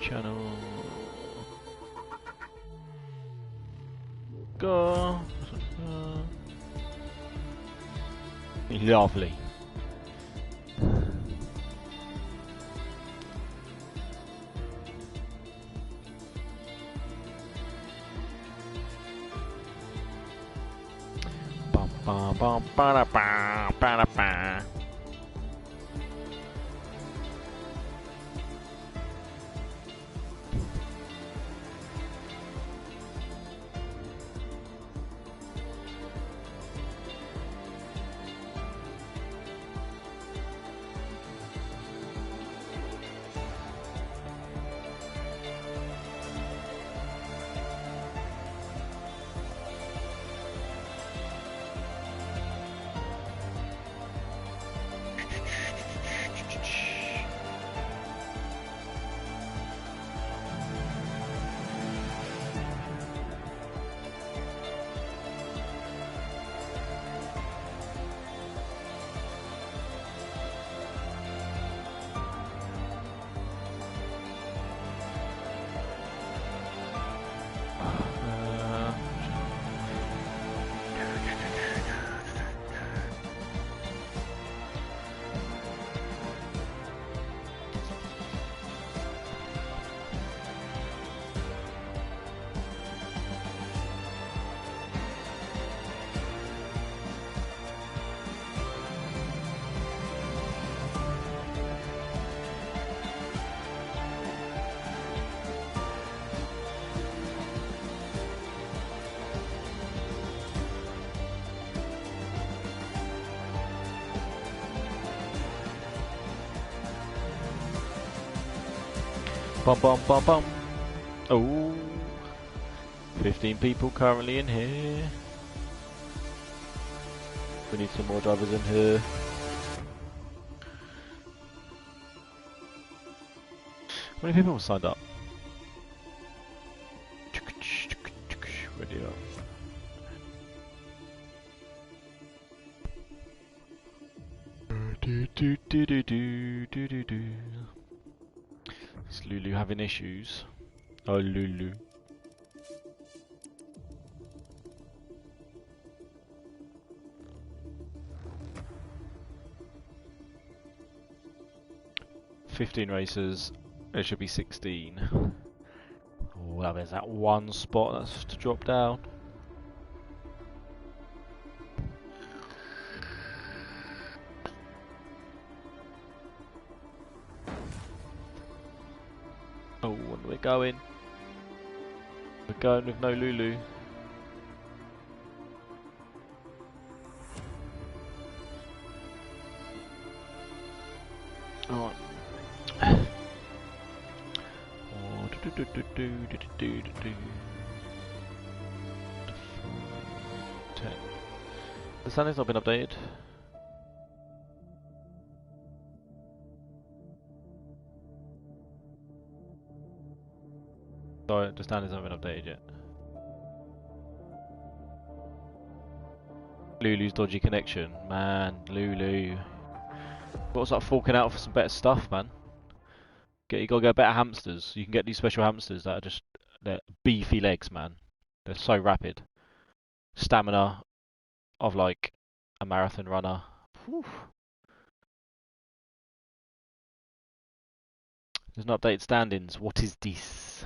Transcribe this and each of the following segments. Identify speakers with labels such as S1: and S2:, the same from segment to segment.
S1: Channel. Go. Lovely. Bum bum bum ba da ba ba da ba. Bum bum bum bum. Oh, 15 people currently in here. We need some more drivers in here. How many people have signed up? Ready up. Is Lulu having issues? Oh, Lulu. "15 racers, there should be 16. Oh, well, there's that one spot that's to drop down. Oh, and we're going. We're going with no Lulu. Alright. The sun has not been updated. Sorry, the standards haven't been updated yet. Lulu's dodgy connection. Man, Lulu. Gotta start forking out for some better stuff, man. You gotta get better hamsters. You can get these special hamsters that are just, they're beefy legs, man. They're so rapid. Stamina of like a marathon runner. Whew. There's an updated standings. What is this?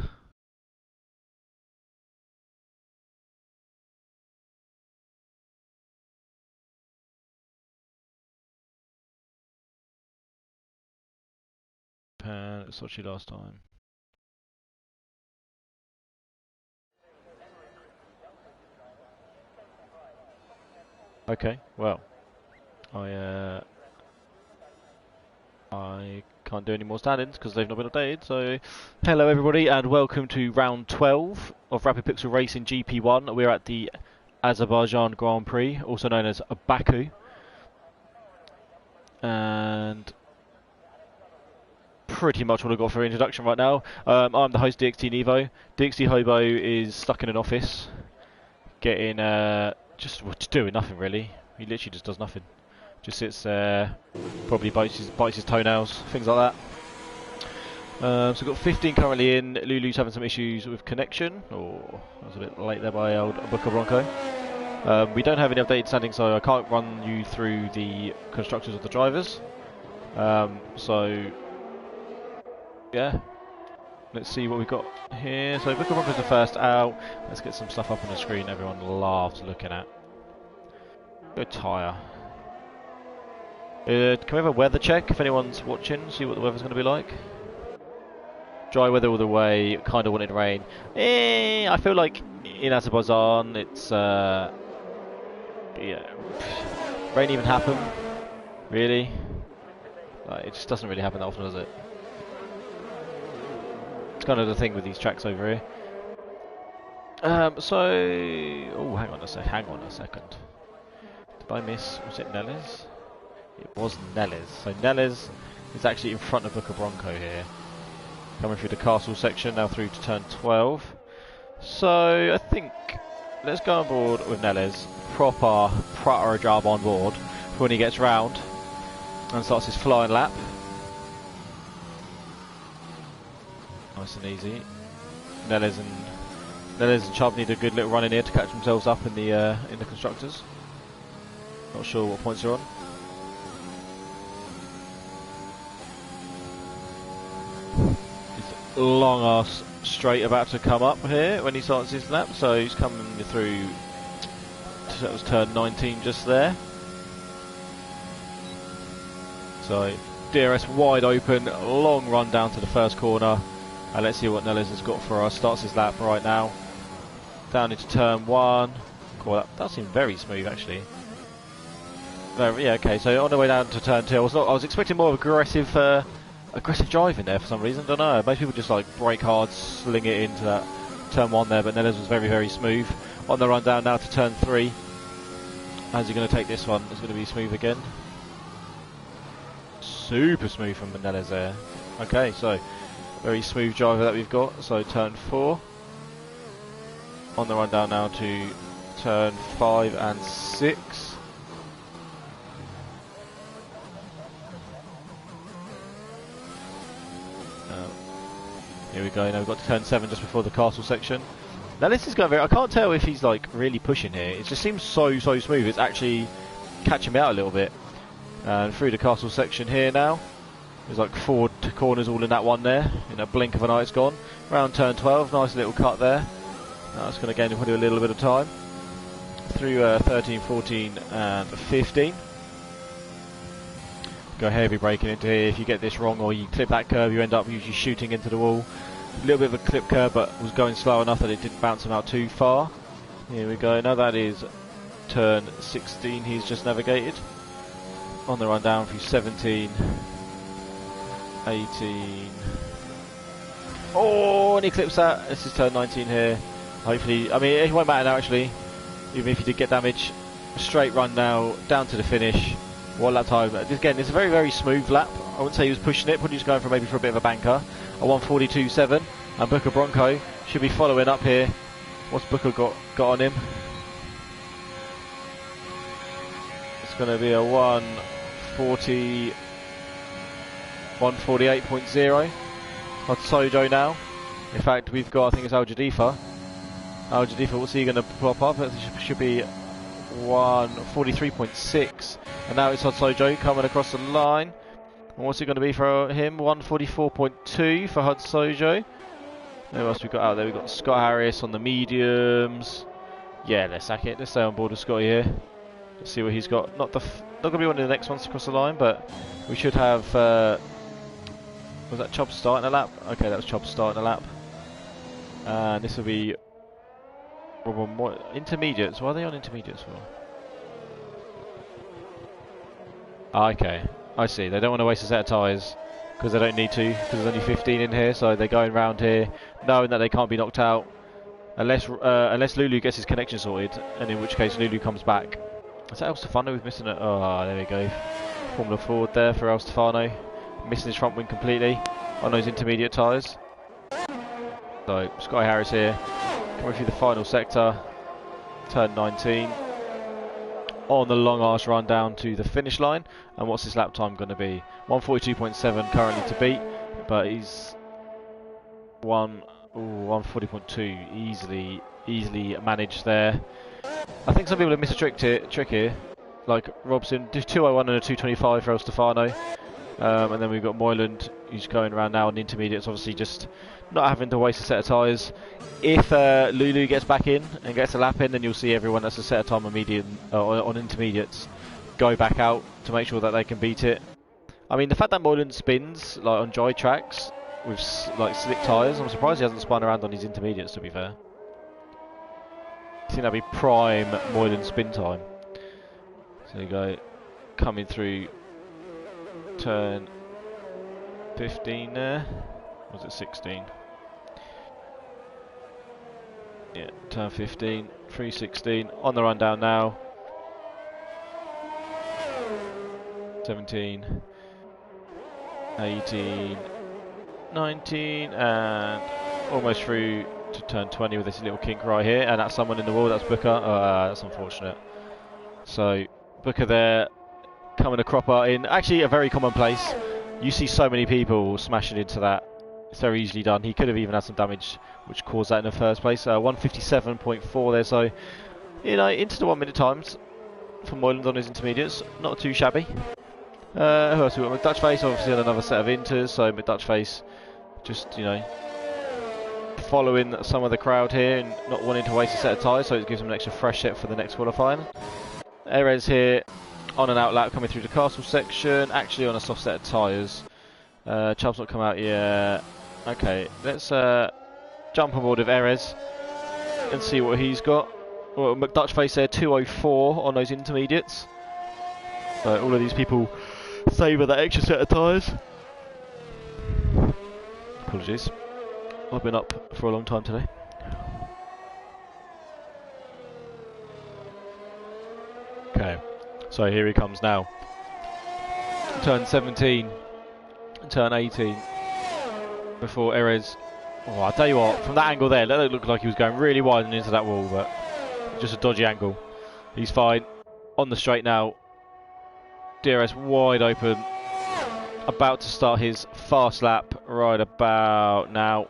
S1: Sochi last time. Okay, well, I can't do any more standings because they've not been updated. So, hello everybody, and welcome to round 12 of Rapid Pixel Racing GP1. We're at the Azerbaijan Grand Prix, also known as Baku, and pretty much what I've got for introduction right now. I'm the host, DXT Nevo. DXT Hobo is stuck in an office, getting just doing nothing really. He literally just does nothing. Just sits there, probably bites his toenails, things like that. So we've got 15 currently in. Lulu's having some issues with connection. Oh, I was a bit late there by old Booker Bronco. We don't have any updated standings, so I can't run you through the constructors or the drivers. So, yeah. Let's see what we've got here. So Booker Bronco's the first out. Let's get some stuff up on the screen everyone loves looking at. Good tyre. Can we have a weather check if anyone's watching? See what the weather's going to be like. Dry weather all the way. Kind of wanted rain. I feel like in Azerbaijan it's yeah. Rain even happen? Really? Like, it just doesn't really happen that often, does it? It's kind of the thing with these tracks over here. So, oh, hang on a second. Did I miss? Was it Neles? It was Neles. So Neles is actually in front of Booker Bronco here. Coming through the castle section, now through to turn 12. So I think let's go on board with Neles. Proper job on board for when he gets round and starts his flying lap. Nice and easy. Neles and Chubb need a good little run in here to catch themselves up in the constructors. Not sure what points are on. His long ass straight about to come up here when he starts his lap, so he's coming through. That was turn 19 just there. So DRS wide open, long run down to the first corner. And let's see what Neles has got for us. Starts his lap right now. Down into turn 1. Cool, that seemed very smooth actually. Yeah, okay, so on the way down to turn 2, I was expecting more aggressive driving there for some reason, don't know. Most people just like brake hard, sling it into that turn 1 there, but Neles was very, very smooth. On the run down now to turn 3. How's he going to take this one? It's going to be smooth again. Super smooth from Neles there. Okay, so very smooth driver that we've got. So turn 4. On the run down now to turn 5 and 6. Here we go, now we've got to turn 7 just before the castle section. Now this is going very, I can't tell if he's like really pushing here. It just seems so smooth. It's actually catching me out a little bit. And through the castle section here now. There's like 4 corners all in that one there. In a blink of an eye it's gone. Round turn 12, nice little cut there. That's going to gain probably a little bit of time. Through 13, 14 and 15. Go heavy braking into here. If you get this wrong or you clip that curve, you end up usually shooting into the wall. A little bit of a clip curve, but was going slow enough that it didn't bounce him out too far. Here we go. Now that is turn 16 he's just navigated. On the run down through 17, 18. Oh, and he clips that. This is turn 19 here. Hopefully, I mean, it won't matter now actually. Even if you did get damage. Straight run now, down to the finish. One lap time. Again, it's a very, very smooth lap. I wouldn't say he was pushing it, probably just going for maybe for a bit of a banker. A 142.7, and Booker Bronco should be following up here. What's Booker got on him? It's going to be a 148.0. That's Sojo now. In fact, we've got, I think it's Al Jadifa. Al Jadifa, what's he going to pop up? It should be 143.6. And now it's Sojo coming across the line. And what's it going to be for him? 144.2 for Hud Sojo. Who else we got out there? We've got Scott Harris on the mediums. Yeah, let's sack it. Let's stay on board with Scotty here. Let's see what he's got. Not going to be one of the next ones to cross the line, but we should have... was that Chubb starting a lap? Okay, that was Chubb starting a lap. And this will be... intermediates. Why are they on intermediates for? Okay, I see. They don't want to waste a set of tyres because they don't need to, because there's only 15 in here, so they're going round here knowing that they can't be knocked out unless Lulu gets his connection sorted, and in which case Lulu comes back. Is that El Stefano who's missing it? Oh, there we go. Formula forward there for El Stefano. Missing his front wing completely on those intermediate tyres. So, Sky Harris here, coming through the final sector, turn 19. On the long arse run down to the finish line. And what's his lap time going to be? 142.7 currently to beat, but he's 140.2, easily managed there. I think some people have missed a trick here, like Robson, 201 and a 225 for El Stefano. And then we've got Moyland, who's going around now on the intermediates, obviously just not having to waste a set of tyres. If Lulu gets back in and gets a lap in, then you'll see everyone that's a set of time on intermediates go back out to make sure that they can beat it. I mean, the fact that Moyland spins like on dry tracks with like slick tyres, I'm surprised he hasn't spun around on his intermediates, to be fair. I think that'd be prime Moyland spin time. So you go, coming through turn 15 there. Or was it 16? Yeah, turn 15, 316. On the run down now. 17, 18, 19, and almost through to turn 20 with this little kink right here. And that's someone in the wall, that's Booker. That's unfortunate. So, Booker there, coming a cropper in. Actually, a very common place. You see so many people smashing into that. It's very easily done. He could have even had some damage, which caused that in the first place. 157.4 there, so, you know, into the 1 minute times for Moyland on his intermediates. Not too shabby. Who else we got? McDutchface, obviously on another set of inters, so McDutchface just, you know, following some of the crowd here and not wanting to waste a set of tyres, so it gives him an extra fresh set for the next qualifying. Erez here on an out lap coming through the castle section, actually on a soft set of tyres. Chubb's not come out yet. Okay, let's jump on board with Erez and see what he's got. Well, McDutchface there, 204 on those intermediates. So all of these people savour that extra set of tyres. Apologies. I've been up for a long time today. Okay, so here he comes now. Turn 17, turn 18. Before Erez. Oh, I'll tell you what, from that angle there, that looked like he was going really wide and into that wall, but just a dodgy angle. He's fine. On the straight now. DRS wide open. About to start his fast lap right about now.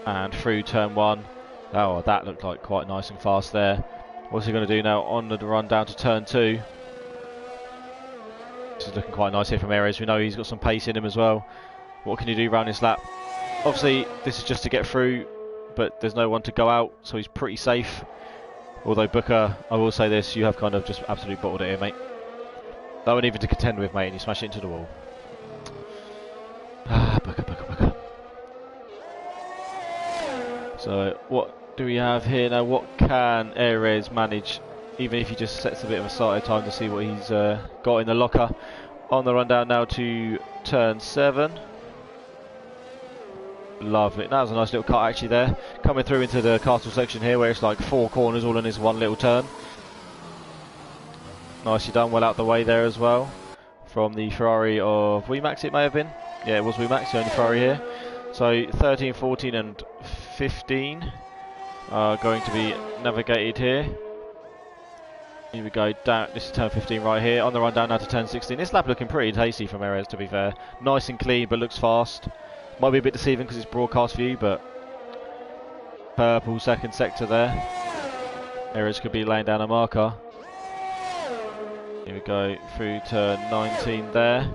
S1: And through turn 1. Oh, that looked like quite nice and fast there. What's he going to do now on the run down to turn 2? This is looking quite nice here from Erez. We know he's got some pace in him as well. What can he do around this lap? Obviously, this is just to get through, but there's no one to go out, so he's pretty safe. Although Booker, I will say this, you have kind of just absolutely bottled it here, mate. No one even to contend with, mate, and you smash it into the wall. Ah, Booker. So, what do we have here now? What can Erez manage, even if he just sets a bit of a starting time to see what he's got in the locker? On the rundown now to turn 7. Lovely. That was a nice little cut actually there. Coming through into the castle section here where it's like 4 corners all in this one little turn. Nicely done, well out the way there as well. From the Ferrari of Wemax it may have been. Yeah, it was Wemax, the only Ferrari here. So 13, 14 and 15 are going to be navigated here. Here we go, down. This is turn 15 right here. On the run down now to turn 16. This lap looking pretty tasty from Erez, to be fair. Nice and clean, but looks fast. Might be a bit deceiving because it's broadcast view, but purple second sector there. Erez could be laying down a marker. Here we go through turn 19 there,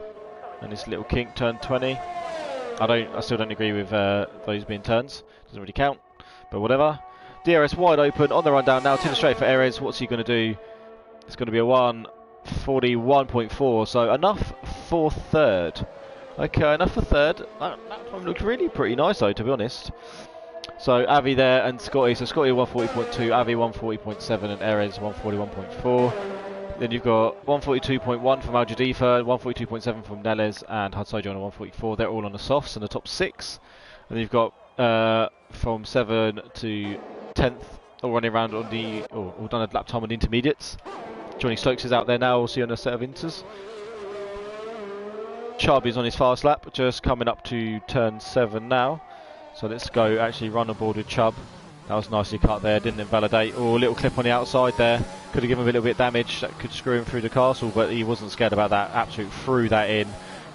S1: and this little kink turn 20. I still don't agree with those being turns. Doesn't really count, but whatever. DRS wide open on the run down now to the straight for Erez. What's he going to do? It's going to be a 141.4, so enough for third. Okay, enough for third. That one looked really pretty nice though, to be honest. So Avi there and Scotty. So Scotty 140.2, Avi 140.7 and Erez 141.4. Then you've got 142.1 from Al Jadifa, 142.7 from Neles and Hudsojo on a 144. They're all on the softs and the top 6. And then you've got from 7 to 10th, all running around on the, all done a lap time on the intermediates. Johnny Stokes is out there now, we'll see on a set of inters. Chubb is on his fast lap, just coming up to turn 7 now. So let's go actually run aboard with Chubb. That was nicely cut there, didn't invalidate. Oh, a little clip on the outside there. Could have given him a little bit of damage, that could screw him through the castle, but he wasn't scared about that. Absolutely threw that in.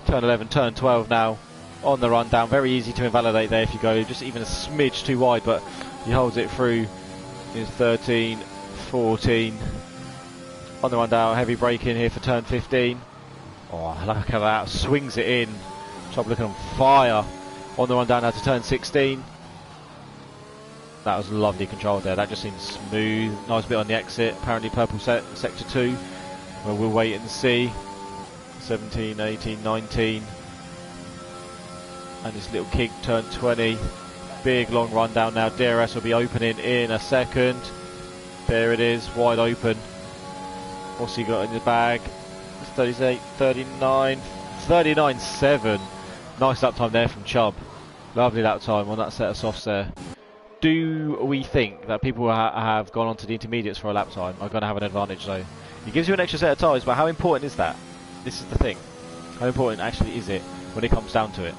S1: Turn 11, turn 12 now on the run down. Very easy to invalidate there if you go just even a smidge too wide, but he holds it through. Is 13, 14. On the run down, heavy brake in here for turn 15. Oh, look at that, swings it in. Top looking on fire. On the run down now to turn 16. That was lovely control there, that just seems smooth. Nice bit on the exit, apparently purple sector 2. Well, we'll wait and see. 17, 18, 19. And this little kick, turn 20. Big long run down now. DRS will be opening in a second. There it is, wide open. What's he got in the bag? It's 38, 39, 39.7. Nice lap time there from Chubb. Lovely lap time on that set of softs there. Do we think that people who have gone on to the intermediates for a lap time are going to have an advantage though? It gives you an extra set of tyres, but how important is that? This is the thing. How important actually is it when it comes down to it?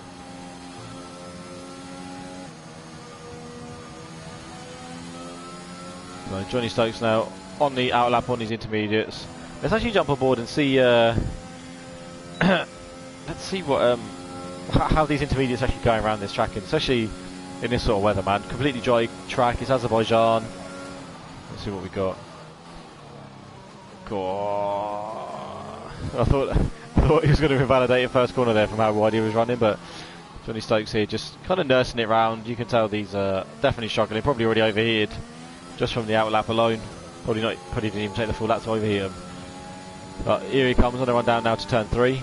S1: So Johnny Stokes now on the out lap on his intermediates. Let's actually jump on board and see. Let's see what how these intermediates actually going around this track, especially in this sort of weather, man. Completely dry track. It's Azerbaijan. Let's see what we got. I thought he was going to invalidate the first corner there from how wide he was running, but Johnny Stokes here just kind of nursing it round. You can tell these are definitely struggling. Probably already overheated just from the out lap alone. Probably didn't even take the full lap to overheat him. But here he comes on the run down now to turn 3.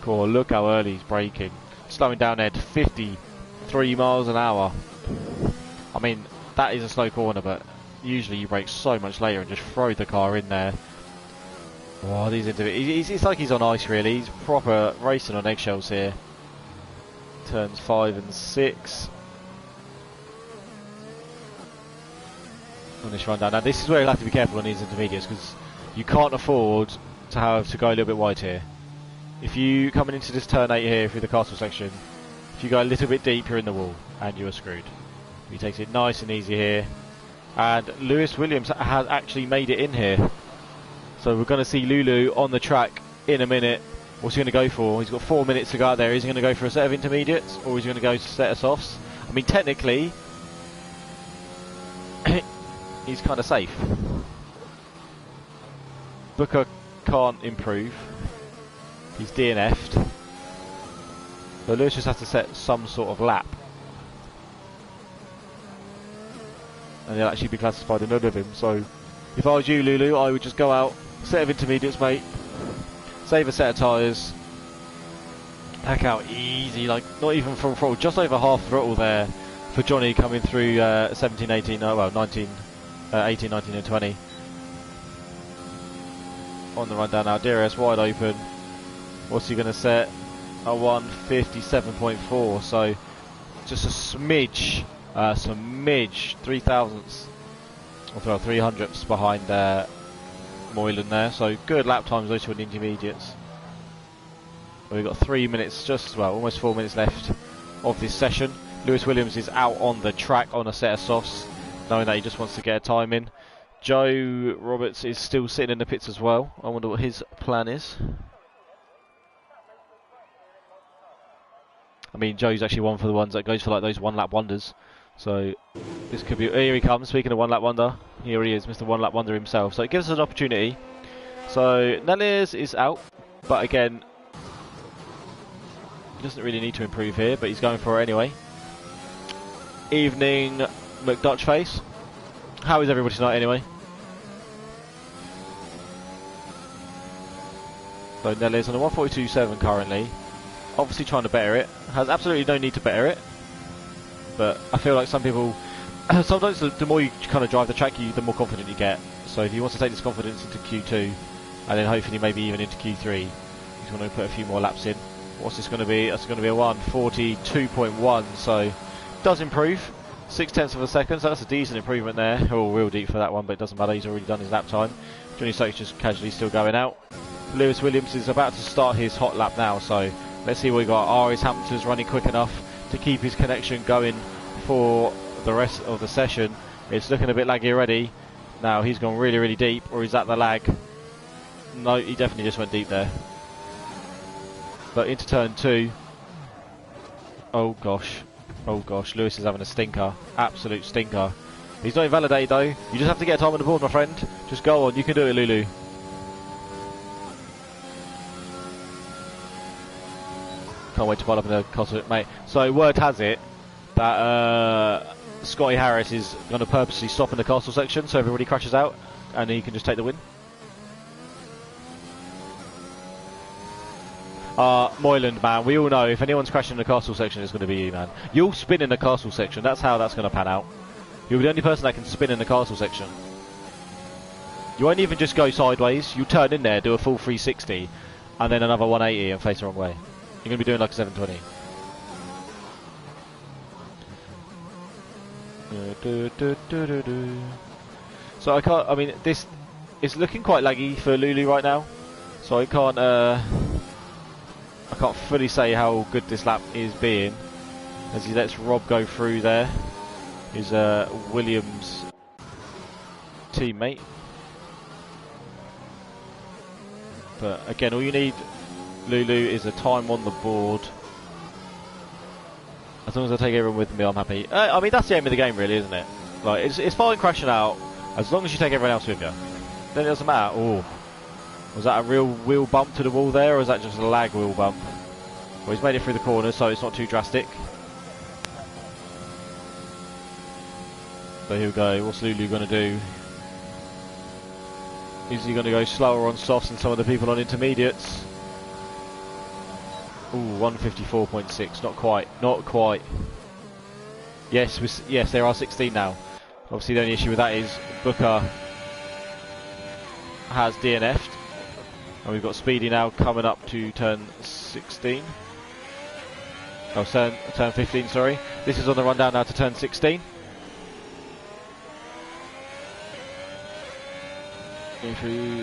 S1: Cool, look how early he's braking. Slowing down Ed, 53 miles an hour. I mean, that is a slow corner, but usually you brake so much later and just throw the car in there. Oh, it's like he's on ice really. He's proper racing on eggshells here. Turns 5 and 6. On this run down. Now this is where you'll have to be careful on these intermediates because you can't afford to have to go a little bit wide here. If you coming into this turn 8 here through the castle section, if you go a little bit deep, you're in the wall and you are screwed. He takes it nice and easy here, and Lewis Williams has actually made it in here. So we're going to see Lulu on the track in a minute. What's he going to go for? He's got 4 minutes to go out there. Is he going to go for a set of intermediates or is he going to go to a set of softs? I mean, technically, he's kind of safe. Booker can't improve. He's DNF'd. So Lewis just has to set some sort of lap. And he'll actually be classified another of him. So if I was you, Lulu, I would just go out, set of intermediates, mate. Save a set of tyres. Pack out easy, like not even full throttle, just over half throttle there for Johnny coming through 17, 18, well 19, 18, 19 and 20. On the run down now, DRS wide open. What's he going to set? A 157.4, so just a smidge, 3 thousandths, or 300ths behind Moylan there, so good lap times those two in the intermediates. We've got 3 minutes, almost 4 minutes left of this session. Lewis Williams is out on the track on a set of softs, knowing that he just wants to get a time in. Joe Roberts is still sitting in the pits as well. I wonder what his plan is. I mean, Joe's actually one for the ones that goes for like those one lap wonders. So this could be. Here he comes. Speaking of one lap wonder, here he is, Mr. One Lap Wonder himself. So it gives us an opportunity. So Nelliers is out, but again, he doesn't really need to improve here, but he's going for it anyway. Evening McDutchface. How is everybody tonight anyway? So Nelliers on a 142.7 currently. Obviously trying to better it. Has absolutely no need to better it. But I feel like some people, sometimes the more you kind of drive the track, the more confident you get. So if he wants to take this confidence into Q2, and then hopefully maybe even into Q3, he's going to put a few more laps in. What's this going to be? That's going to be a 142.1, so does improve. 0.6 of a second, so that's a decent improvement there. Oh, real deep for that one, but it doesn't matter, he's already done his lap time. Johnny Stokes just casually still going out. Lewis Williams is about to start his hot lap now, so let's see what we got. Are his Hamptons running quick enough to keep his connection going for the rest of the session? It's looking a bit laggy already. Now he's gone really, really deep, or is that the lag? No, he definitely just went deep there. But into turn 2. Oh gosh. Oh gosh, Lewis is having a stinker. Absolute stinker. He's not invalidated though. You just have to get a time on the board, my friend. Just go on, you can do it, Lulu. Can't wait to pile up in the castle, mate. So word has it that Scotty Harris is going to purposely stop in the castle section so everybody crashes out and he can just take the win. Moyland, man, we all know if anyone's crashing in the castle section, it's going to be you, man. You'll spin in the castle section. That's how that's going to pan out. You're the only person that can spin in the castle section. You won't even just go sideways. You turn in there, do a full 360, and then another 180 and face the wrong way. You're going to be doing like a 720. So I can't. I mean, this is looking quite laggy for Lulu right now. So I can't fully say how good this lap is being as he lets Rob go through there. His Williams teammate. But again, all you need, Lulu, is a time on the board. As long as I take everyone with me, I'm happy. I mean, that's the aim of the game, really, isn't it? Like, it's fine crashing out as long as you take everyone else with you. Then it doesn't matter. Oh, was that a real wheel bump to the wall there, or is that just a lag wheel bump? Well, he's made it through the corner, so it's not too drastic. So here we go. What's Lulu going to do? Is he going to go slower on softs than some of the people on intermediates? Ooh, 154.6. Not quite. Not quite. Yes, yes, there are 16 now. Obviously, the only issue with that is Booker has DNF'd. And we've got Speedy now coming up to turn 16. Oh, turn 15, sorry. This is on the rundown now to turn 16.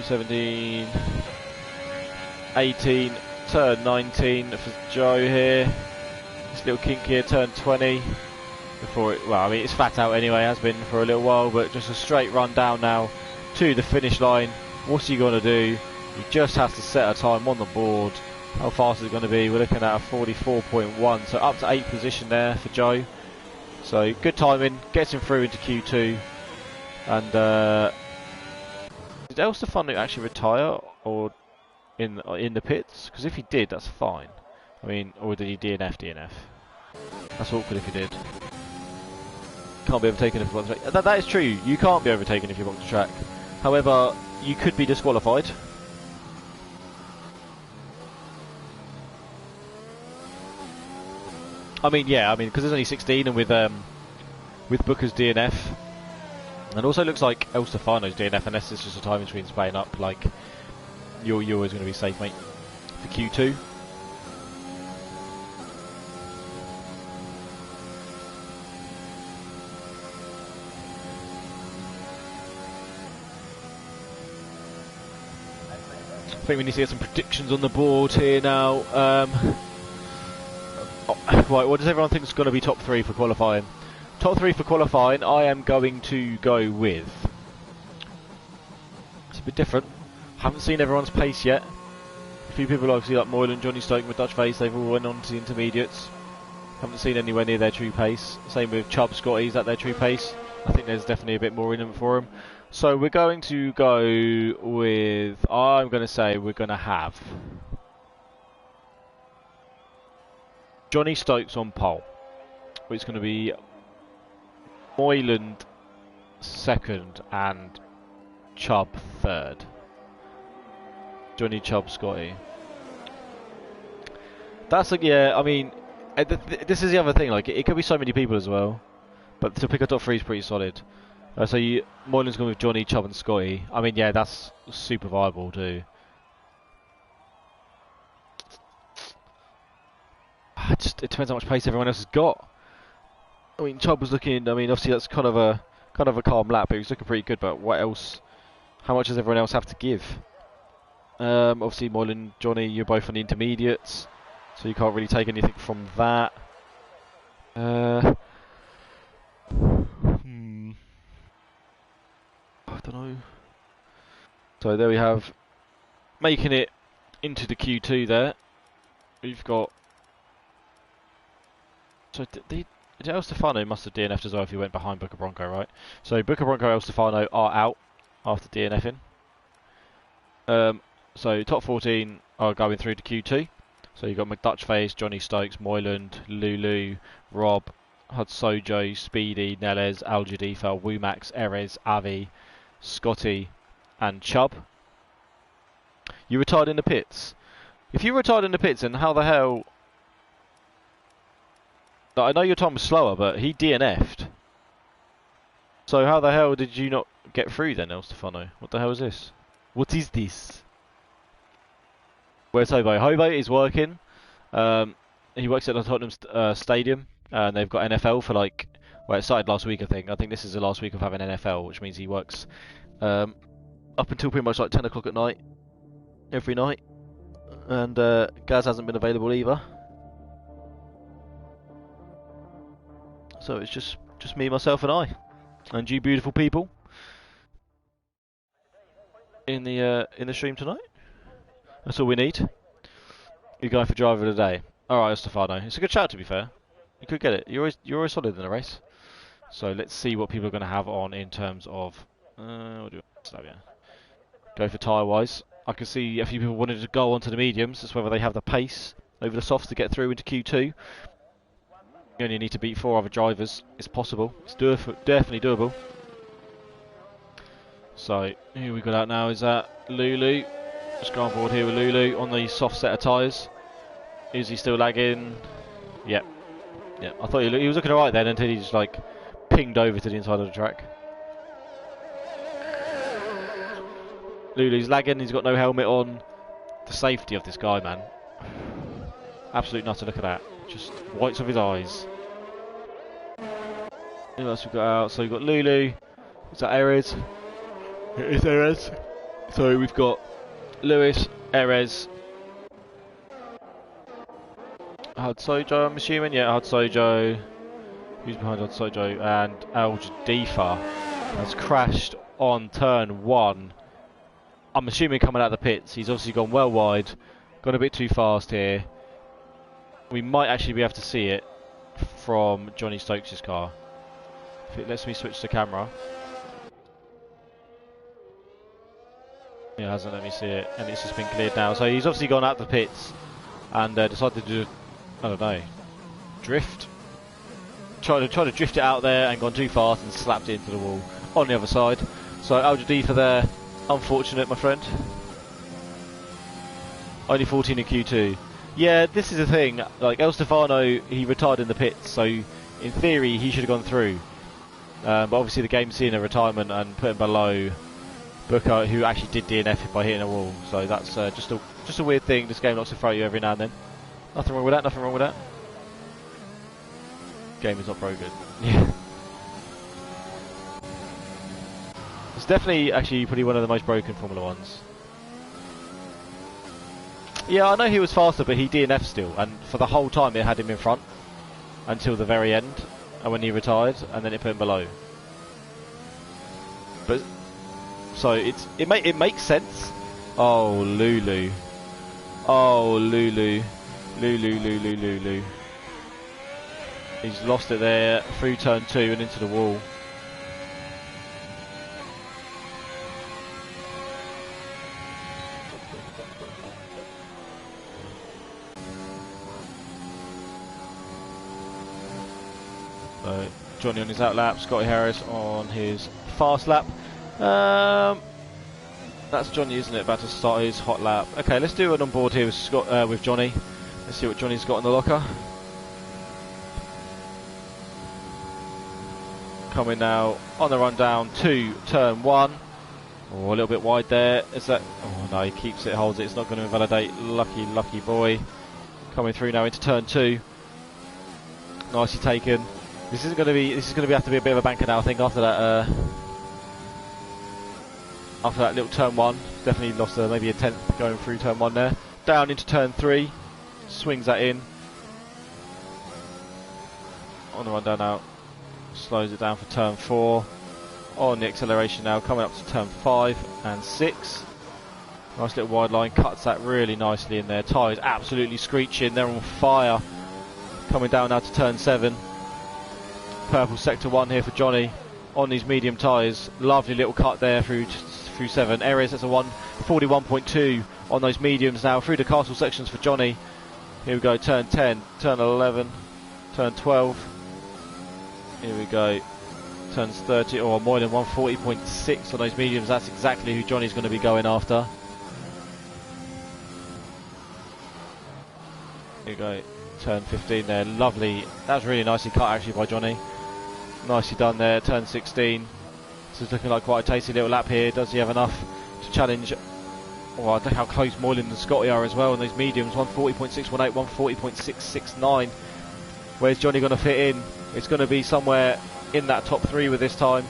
S1: 17, 18, turn 19 for Joe here. This little kink here, turn 20. Before it, well, I mean, it's flat out anyway, has been for a little while, but just a straight run down now to the finish line. What's he going to do? He just has to set a time on the board. How fast is it going to be? We're looking at a 44.1, so up to 8th position there for Joe. So good timing, gets him through into Q2. And did El Stefano actually retire or in the pits? Because if he did, that's fine. I mean, or did he DNF? That's awkward if he did. Can't be overtaken if you block the track. That is true. You can't be overtaken if you block the track. However, you could be disqualified. I mean, yeah. I mean, because there's only 16, and with Booker's DNF. And also looks like El Stefano's DNF, unless it's just a timing screen spraying up, like, you're always going to be safe, mate, for Q2. I think we need to get some predictions on the board here now. Right, what does everyone think is going to be top 3 for qualifying? Top 3 for qualifying, I am going to go with... It's a bit different. Haven't seen everyone's pace yet. A few people obviously like Moylan, Johnny Stoke with Dutch Face, they've all went on to the intermediates. Haven't seen anywhere near their true pace. Same with Chubb, Scotty's at their true pace. I think there's definitely a bit more in them for them. So we're going to go with... I'm going to say we're going to have... Johnny Stokes on pole. It's going to be... Moyland second and Chubb third. Johnny, Chubb, Scotty. That's like, yeah, I mean, this is the other thing, like, it could be so many people as well, but to pick a top 3 is pretty solid. So Moylan's going with Johnny, Chubb and Scotty. I mean, yeah, that's super viable too. It depends how much pace everyone else has got. I mean, Chubb was looking. I mean, obviously that's kind of a calm lap, but he was looking pretty good. But what else? How much does everyone else have to give? Obviously, Moylan, Johnny, you're both on the intermediates, so you can't really take anything from that. I don't know. So there we have making it into the Q2 there. We've got... So El Stefano must have DNF'd as well if he went behind Booker Bronco, right? So Booker Bronco and El Stefano are out after DNFing. So top 14 are going through to Q2. So you've got McDutchface, Johnny Stokes, Moyland, Lulu, Rob, Hudsojo, Speedy, Neles, Al Jadifa, Wumax, Erez, Avi, Scotty, and Chubb. You retired in the pits. If you retired in the pits, then how the hell... I know your time was slower, but he DNF'd. So how the hell did you not get through then, El Stefano? What the hell is this? What is this? Where's Hobo? Hobo is working. He works at the Tottenham Stadium, and they've got NFL for like... Well, it started last week, I think. I think this is the last week of having NFL, which means he works up until pretty much like 10 o'clock at night, every night. And Gaz hasn't been available either. So it's just me, myself, and I, and you beautiful people in the stream tonight. That's all we need. You're going for driver of the day. All right, Stefano. It's a good shout, to be fair. You could get it. You're always solid in a race. So let's see what people are going to have on in terms of. What do you want? Yeah. Go for tyre wise. I can see a few people wanted to go onto the mediums. It's whether they have the pace over the softs to get through into Q2. You only need to beat 4 other drivers. It's possible. It's definitely doable. So who we got out now is Lulu. Just go on board here with Lulu on the soft set of tyres. Is he still lagging? Yep. Yep. I thought he was looking alright then until he just like pinged over to the inside of the track. Lulu's lagging. He's got no helmet on. The safety of this guy, man. Absolute nutter. Look at that. Just whites of his eyes. Who else we got out? So we've got Lulu. Is that Erez? It is Erez. So we've got Lewis, Erez, Hudsojo, I'm assuming. Yeah, Hudsojo. Who's behind Hudsojo? And Al Jadifa has crashed on turn 1. I'm assuming coming out of the pits. He's obviously gone well wide. Gone a bit too fast here. We might actually be able to see it from Johnny Stokes' car. If it lets me switch the camera. Yeah, it hasn't let me see it, and it's just been cleared now. So he's obviously gone out the pits and decided to do, I don't know, drift. Try to drift it out there and gone too fast and slapped it into the wall on the other side. So Al Jadifa there, unfortunate, my friend. Only 14 in Q2. Yeah, this is the thing. Like El Stefano, he retired in the pits, so in theory he should have gone through. But obviously the game's seeing a retirement and put him below Booker, who actually did DNF by hitting a wall. So that's just a weird thing. This game likes to throw you every now and then. Nothing wrong with that. Nothing wrong with that. Game is not broken. Yeah. It's definitely actually probably one of the most broken Formula Ones. Yeah, I know he was faster, but he DNF'd still, and for the whole time it had him in front until the very end, and when he retired, and then it put him below. But so it makes sense. Oh Lulu, oh Lulu, Lulu. He's lost it there through turn 2 and into the wall. So Johnny on his out lap, Scotty Harris on his fast lap. That's Johnny, isn't it? About to start his hot lap. Okay, let's do it on board here with Johnny. Let's see what Johnny's got in the locker. Coming now on the run down to turn 1. Oh, a little bit wide there. Is that? Oh no, he keeps it, holds it. It's not going to invalidate. Lucky boy. Coming through now into turn 2. Nicely taken. This is going to have to be a bit of a banker now, I think, after that little turn 1. Definitely lost maybe a tenth going through turn 1 there. Down into turn 3. Swings that in. On the run down now. Slows it down for turn 4. On the acceleration now, coming up to turn 5 and 6. Nice little wide line, cuts that really nicely in there. Tyres absolutely screeching, they're on fire. Coming down now to turn 7. Purple sector 1 here for Johnny on these medium tyres. Lovely little cut there through 7. Areas, that's a 141.2 on those mediums now. Through the castle sections for Johnny. Here we go, turn 10, turn 11, turn 12. Here we go, turns 30, or more than 140.6 on those mediums. That's exactly who Johnny's going to be going after. Here we go, turn 15 there, lovely. That was really nicely cut actually by Johnny. Nicely done there, turn 16. This is looking like quite a tasty little lap here. Does he have enough to challenge? Oh, I think how close Moylan and Scotty are as well on those mediums. 140.618, 140.669. Where's Johnny going to fit in? It's going to be somewhere in that top 3 with this time.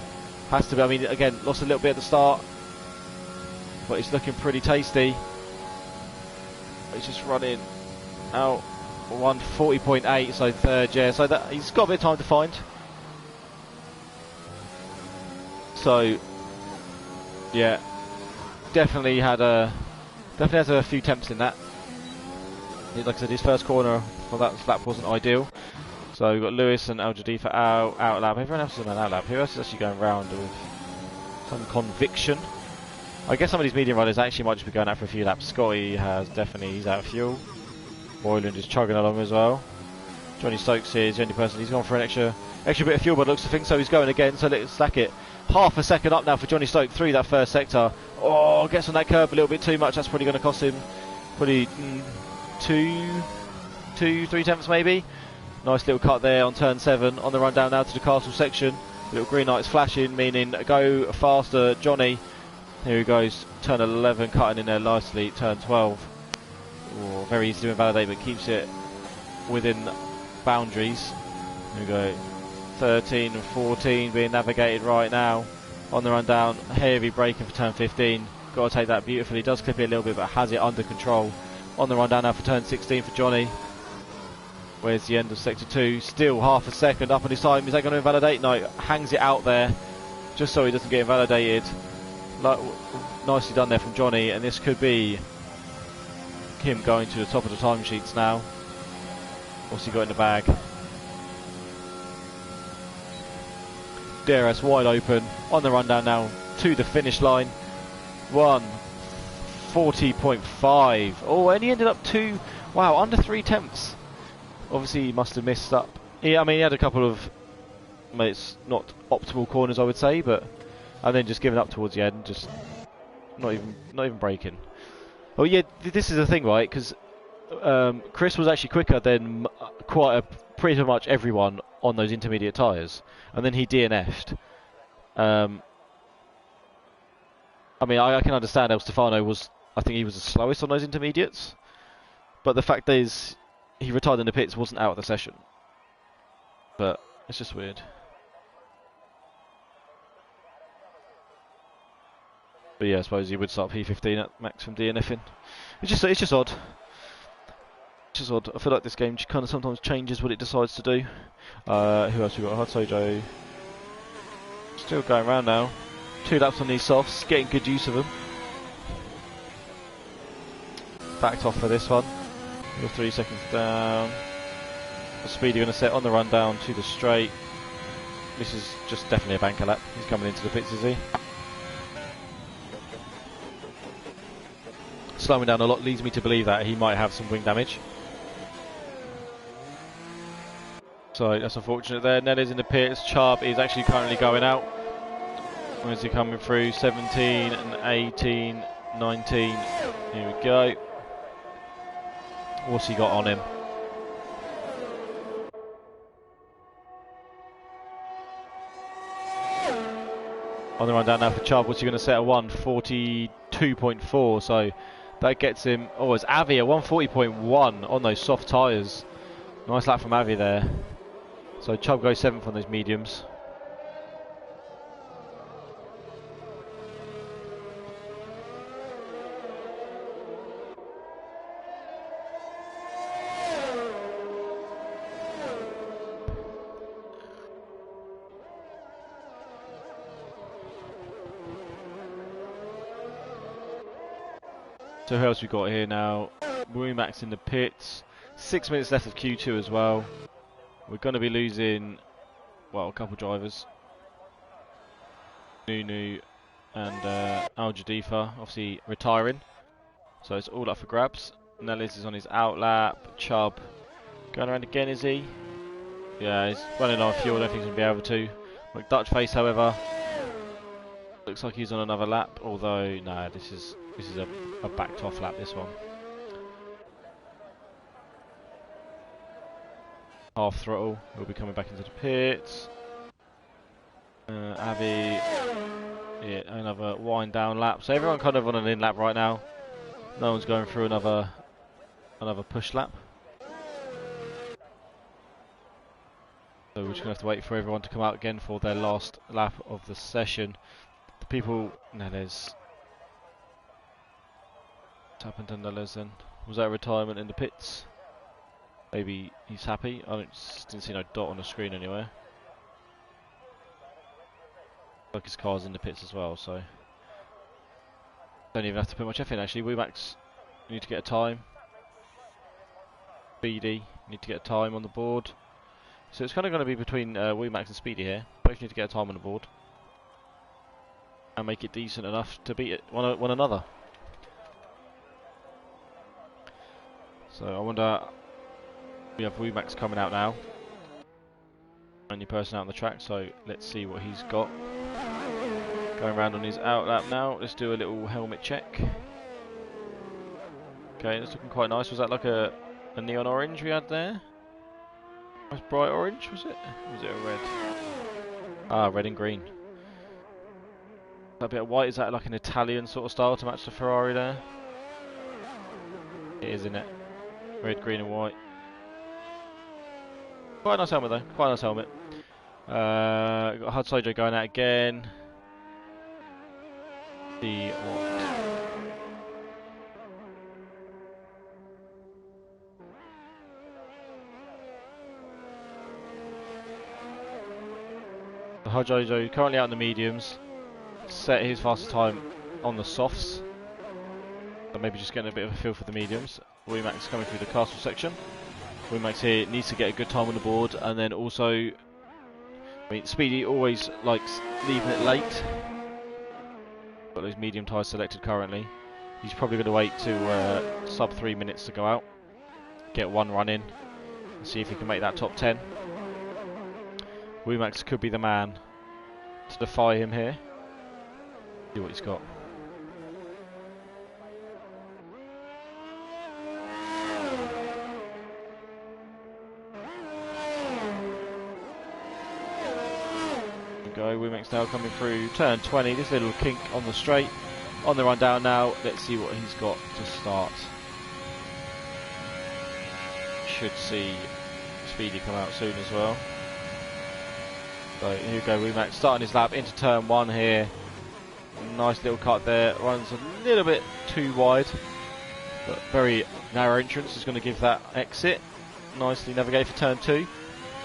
S1: Has to be. I mean, again, lost a little bit at the start, but it's looking pretty tasty. He's just running out 140.8, so third, yeah. So that he's got a bit of time to find. So, yeah, definitely has a few attempts in that. Like I said, his first corner for that lap wasn't ideal. So we've got Lewis and Al Jadid for out lap. Everyone else is on an out lap. Who else is actually going round with some conviction? I guess some of these medium riders actually might just be going out for a few laps. Scotty has definitely, he's out of fuel. Boylan is chugging along as well. Johnny Stokes is the only person, he's gone for an extra bit of fuel, but looks to think so. He's going again, so let's stack it. Half a second up now for Johnny Stokes through that first sector. Oh, gets on that curve a little bit too much. That's probably going to cost him probably 3 tenths maybe. Nice little cut there on turn 7. On the run down now to the castle section. Little green lights flashing, meaning go faster, Johnny. Here he goes, turn 11, cutting in there nicely. Turn 12. Oh, very easy to invalidate, but keeps it within boundaries. Here we go. 13 and 14 being navigated right now. On the run down, heavy braking for turn 15. Got to take that beautifully. Does clip it a little bit, but has it under control. On the run down now for turn 16 for Johnny. Where's the end of sector 2? Still half a second up on his time. Is that going to invalidate? No, hangs it out there just so he doesn't get invalidated. Nicely done there from Johnny, and this could be him going to the top of the timesheets now. What's he got in the bag? DRS wide open. On the run down now to the finish line. 140.5. Oh, and he ended up under 3 tenths. Obviously he must have missed up. Yeah, I mean he had a couple of, it's not optimal corners I would say, but and then just giving up towards the end, just not even braking. Oh yeah, this is the thing, right? Because Chris was actually quicker than pretty much everyone on those intermediate tyres, and then he DNF'd. I mean, I can understand El Stefano I think he was the slowest on those intermediates, but the fact is, he retired in the pits, wasn't out of the session. But it's just weird. But yeah, I suppose he would start P15 at max from DNFing. It's just odd. It's just odd. I feel like this game kind of sometimes changes what it decides to do. Who else we got? Hard Sojo. Still going around now. 2 laps on these softs, getting good use of them. Backed off for this one. 3 seconds down. The speed you're going to set on the run down to the straight. This is just definitely a banker lap. He's coming into the pits, is he? Slowing down a lot leads me to believe that he might have some wing damage. So that's unfortunate there. Nelly's in the pits. Chubb is actually currently going out. Where's he coming through? 17 and 18, 19. Here we go. What's he got on him? On the run down now for Chubb. What's he going to set at 142.4? So that gets him. Oh, it's Avi at 140.1 on those soft tyres. Nice lap from Avi there. So Chubb goes 7th on those mediums. So who else we got here now? Max in the pits. 6 minutes left of Q2 as well. We're going to be losing, well, a couple drivers. Nunu and Al Jadifa obviously retiring. So it's all up for grabs. Nellis is on his out lap. Chubb going around again, is he? Yeah, he's running on fuel. I don't think he's going to be able to. McDutchface, however, looks like he's on another lap. Although, no, this is a backed off lap. This one. Half throttle. He'll be coming back into the pits. Avi, yeah, another wind down lap. So everyone kind of on an in lap right now. No one's going through another push lap. So we're just going to have to wait for everyone to come out again for their last lap of the session. The people... No, there's... What's happened to Nellis then? Was that a retirement in the pits? Maybe he's happy. I didn't see no dot on the screen anywhere. Like his car's in the pits as well, so... Don't even have to put much effort in actually. Max need to get a time. Speedy need to get a time on the board. So it's kind of going to be between Max and Speedy here. Both need to get a time on the board and make it decent enough to beat one another. So I wonder, we have Max coming out now. Only person out on the track, so let's see what he's got. Going around on his out lap now. Let's do a little helmet check. Okay, that's looking quite nice. Was that like a neon orange we had there? Nice bright orange, was it? Or was it a red? Ah, red and green. That bit of white, is that like an Italian sort of style to match the Ferrari there? It is, isn't it? Red, green and white. Quite a nice helmet though, quite a nice helmet. Got Hud Sojo going out again. See what... Hajojo currently out in the mediums, set his fastest time on the softs, but maybe just getting a bit of a feel for the mediums. Max coming through the castle section. Max here needs to get a good time on the board, and then also, I mean, Speedy always likes leaving it late. Got those medium tyres selected currently. He's probably going to wait to sub 3 minutes to go out, get one run in, and see if he can make that top 10. Max could be the man to defy him here. See what he's got. There we go, Max now coming through turn 20. This little kink on the straight. On the run down now. Let's see what he's got to start. Should see Speedy come out soon as well. So here we go, Max starting his lap into turn 1 here. Nice little cut there, runs a little bit too wide, but very narrow entrance is going to give that exit. Nicely navigated for turn 2.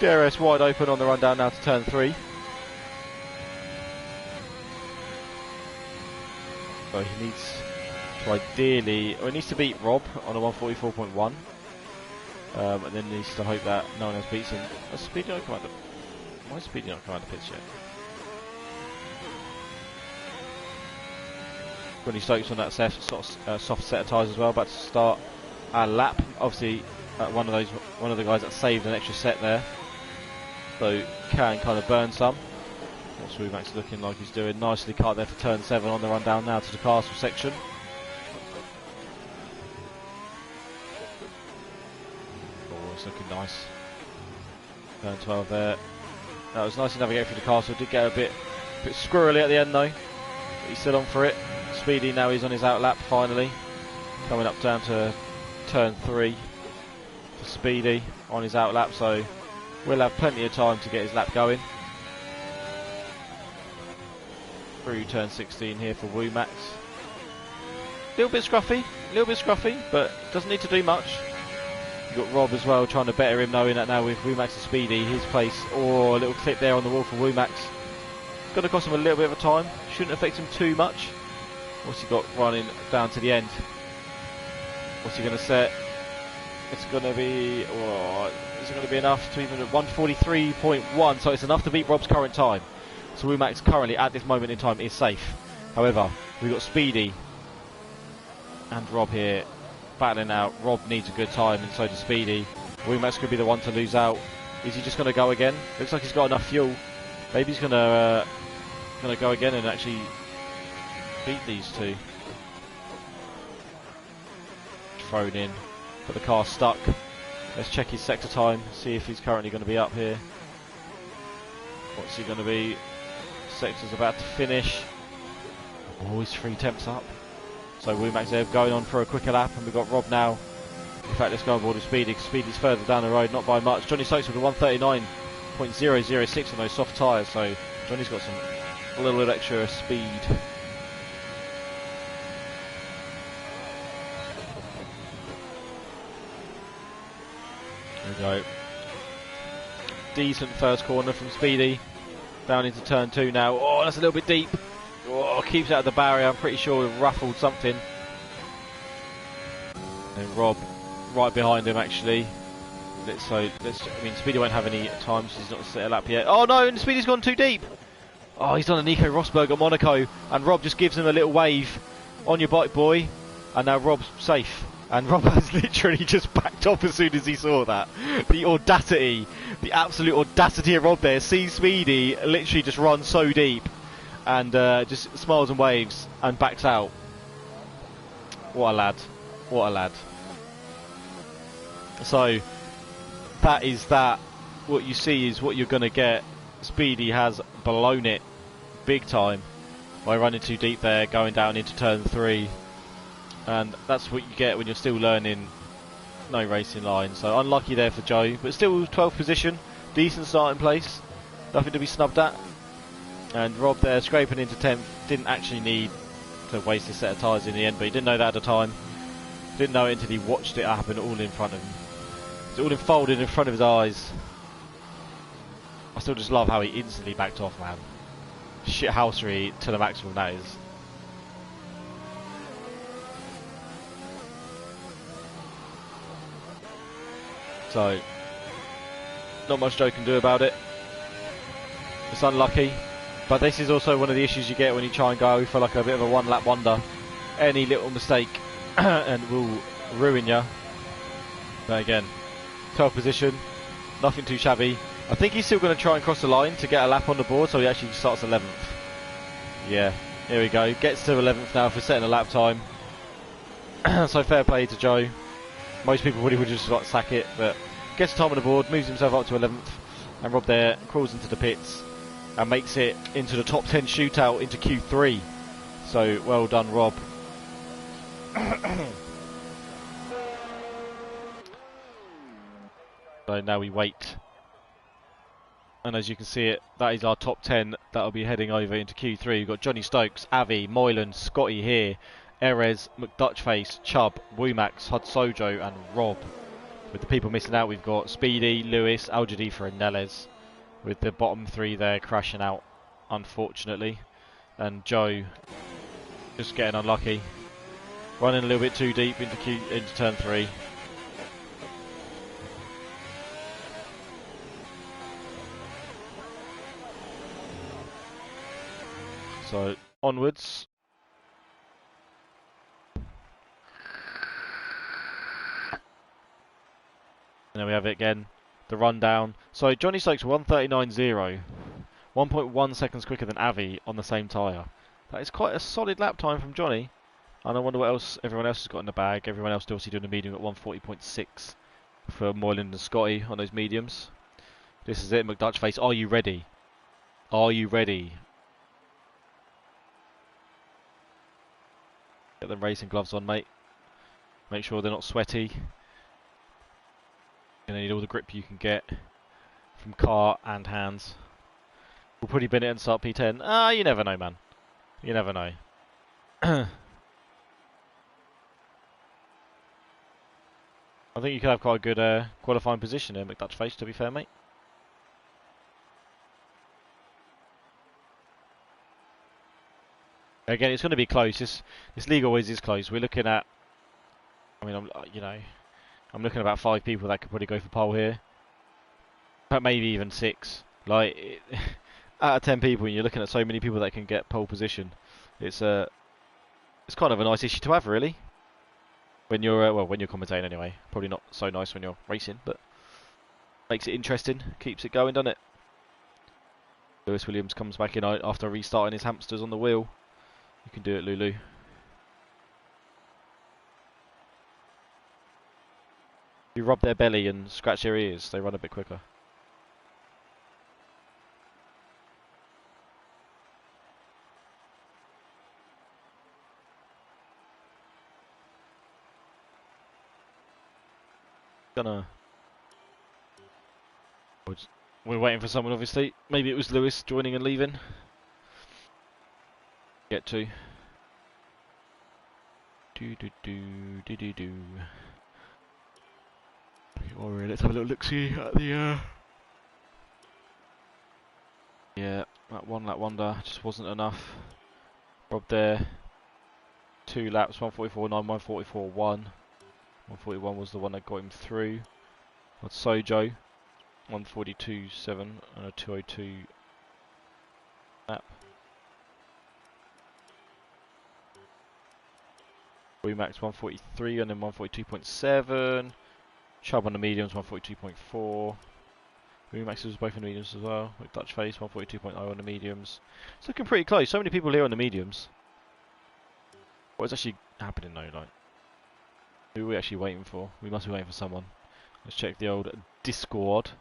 S1: DRS wide open on the run down now to turn 3. So he needs to ideally, or he needs to beat Rob on a 144.1. And then needs to hope that no one else beats him. Speedy not come out. Why is Speedy not coming out of the pits yet? When he Stokes on that soft set of tyres as well, about to start a lap. Obviously, one of the guys that saved an extra set there, so can kind of burn some. What's Max looking like he's doing? Nicely cut there for turn 7 on the run down now to the castle section. Oh, it's looking nice. Turn 12 there. That was nicely navigated through the castle. Did get a bit squirrely at the end though. But he's still on for it. Speedy now he's on his out lap finally. Coming up down to turn 3 for Speedy on his out lap, so we'll have plenty of time to get his lap going. Through turn 16 here for Max. A little bit scruffy, but doesn't need to do much. You've got Rob as well trying to better him, knowing that now with Max and Speedy, his place, or a little clip there on the wall for Max. Going to cost him a little bit of a time, shouldn't affect him too much. What's he got running down to the end? What's he going to set? It's going to be... Oh, is it going to be enough to even... 143.1, so it's enough to beat Rob's current time. So Womack's currently, at this moment in time, is safe. However, we've got Speedy and Rob here battling out. Rob needs a good time, and so does Speedy. Womack's could be the one to lose out. Is he just going to go again? Looks like he's got enough fuel. Maybe he's going to go again and actually beat these two. Thrown in, but the car's stuck. Let's check his sector time, see if he's currently going to be up here. What's he going to be? Sector's about to finish. Oh, he's 3 temps up. So Womack's there going on for a quicker lap, and we've got Rob now. In fact, let's go on board with Speedy, because Speedy's further down the road, not by much. Johnny Stokes with a 139.006 on those soft tyres, so Johnny's got a little bit extra speed. There we go. Decent first corner from Speedy. Down into turn 2 now. Oh, that's a little bit deep. Oh, keeps out of the barrier. I'm pretty sure we've ruffled something. And Rob right behind him, actually. I mean, Speedy won't have any time, so he's not set a lap yet. Oh no, and Speedy's gone too deep. Oh, he's done a Nico Rosberg at Monaco, and Rob just gives him a little wave. On your bike, boy. And now Rob's safe. And Rob has literally just backed off as soon as he saw that. The audacity, the absolute audacity of Rob there. Sees Speedy literally just run so deep, and just smiles and waves and backs out. What a lad. What a lad. So, that is that. What you see is what you're going to get. Speedy has blown it big time by running too deep there, going down into turn 3. And that's what you get when you're still learning no racing line. So unlucky there for Joe, but still 12th position, decent starting place, nothing to be snubbed at. And Rob there scraping into 10th, didn't actually need to waste his set of tyres in the end, but he didn't know that at the time. Didn't know it until he watched it happen all in front of him. It's all unfolded in front of his eyes. I still just love how he instantly backed off, man. Shithousery to the maximum, that is. So, not much Joe can do about it. It's unlucky, but this is also one of the issues you get when you try and go for like a bit of a one-lap wonder. Any little mistake and will ruin you. But again, 12th position, nothing too shabby. I think he's still going to try and cross the line to get a lap on the board, so he actually starts 11th. Yeah, here we go. Gets to 11th now for setting a lap time. So fair play to Joe. Most people would just like sack it, but gets time on the board, moves himself up to 11th, and Rob there crawls into the pits and makes it into the top 10 shootout into Q3. So well done, Rob. So now we wait. And as you can see it, that is our top 10 that'll be heading over into Q3. We've got Johnny Stokes, Avi, Moylan, Scotty here, Erez, McDutchface, Chubb, Womack, Hudsojo and Rob. With the people missing out, we've got Speedy, Lewis, Aljadifa and Neles. With the bottom 3 there crashing out, unfortunately. And Joe just getting unlucky. Running a little bit too deep into turn 3. So, onwards. And there we have it again, the rundown. So Johnny Stokes 139.0, 1.1 seconds quicker than Avi on the same tyre. That is quite a solid lap time from Johnny. And I wonder what else everyone else has got in the bag. Everyone else obviously doing the medium at 140.6 for Moylan and Scotty on those mediums. This is it, McDutchface. Are you ready? Are you ready? Get them racing gloves on, mate. Make sure they're not sweaty. You're going to need all the grip you can get from car and hands. Will Puddy Bennett and start P10? Ah, you never know, man. You never know. I think you could have quite a good qualifying position here, McDutchface, to be fair, mate. Again, it's going to be close. This league always is close. We're looking at... I mean, I'm looking at about 5 people that could probably go for pole here, but maybe even 6. Like, out of 10 people, and you're looking at so many people that can get pole position. It's kind of a nice issue to have, really. When you're when you're commentating anyway. Probably not so nice when you're racing, but makes it interesting, keeps it going, doesn't it? Lewis Williams comes back in after restarting his hamsters on the wheel. You can do it, Lulu. If you rub their belly and scratch their ears, they run a bit quicker. We're waiting for someone, obviously. Maybe it was Lewis joining and leaving. Get to. Do. Alright, let's have a little look-see at the yeah, that one lap wonder just wasn't enough. Rob there. 2 laps, 144.9, 144.1. 141 was the one that got him through. That's Sojo. 142.7 and a 202 lap. Max 143 and then 142.7. Chubb on the mediums 142.4. Max was both on the mediums as well. With Dutch face 142.0 on the mediums. It's looking pretty close. So many people here on the mediums. What is actually happening though? Like, who are we actually waiting for? We must be waiting for someone. Let's check the old Discord.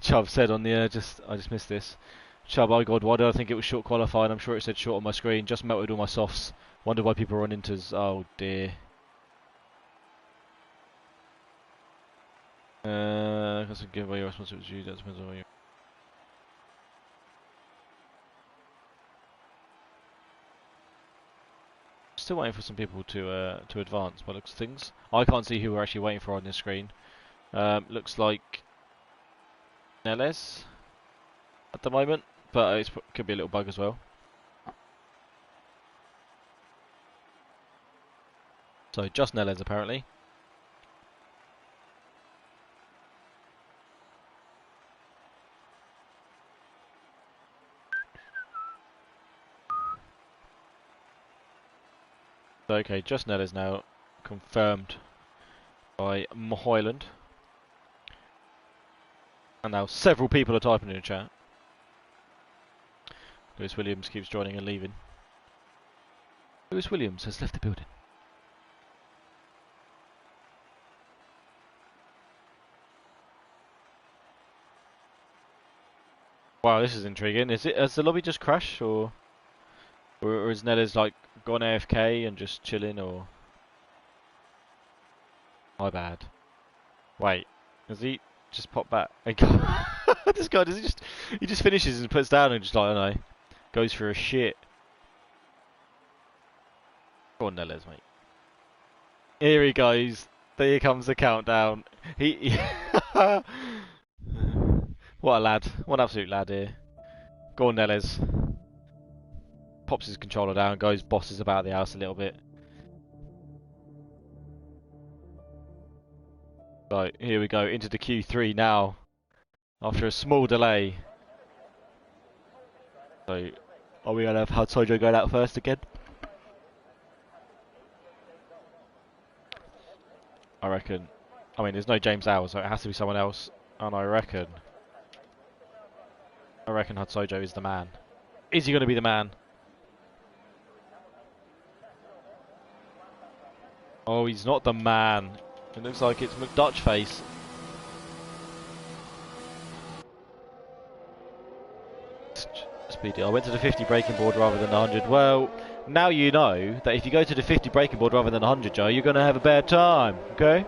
S1: Chubb said on the I just missed this. Chubb, oh god, why did I think it was short qualified? I'm sure it said short on my screen. Just melted all my softs. Wonder why people are on inters. Oh dear. That's a giveaway. Your responsibility. That depends on you. Still waiting for some people to advance by looks of things. I can't see who we're actually waiting for on this screen. Looks like Neles at the moment, but it could be a little bug as well. So just Neles apparently. Okay, just Neles now confirmed by Mohoyland. And now several people are typing in the chat. Lewis Williams keeps joining and leaving. Lewis Williams has left the building. Wow, this is intriguing. Has the lobby just crashed, or is Nella's like gone AFK and just chilling, or? My bad. Wait, has he just popped back? This guy does he just finishes and puts down and just like, I don't know, goes for a shit. Go on, Nella's mate. Here he goes. There comes the countdown. What a lad. What an absolute lad here. Go on, Neles. Pops his controller down, goes bosses about the house a little bit. Right, here we go, into the Q3 now. After a small delay. So, are we going to have Sojo going out first again? I reckon. I mean, there's no James Howe, so it has to be someone else. And I reckon Sojo is the man. Is he going to be the man? Oh, he's not the man. It looks like it's McDutch face. Speedy. I went to the 50 braking board rather than the 100. Well, now you know that if you go to the 50 braking board rather than 100, Joe, you're going to have a bad time. Okay?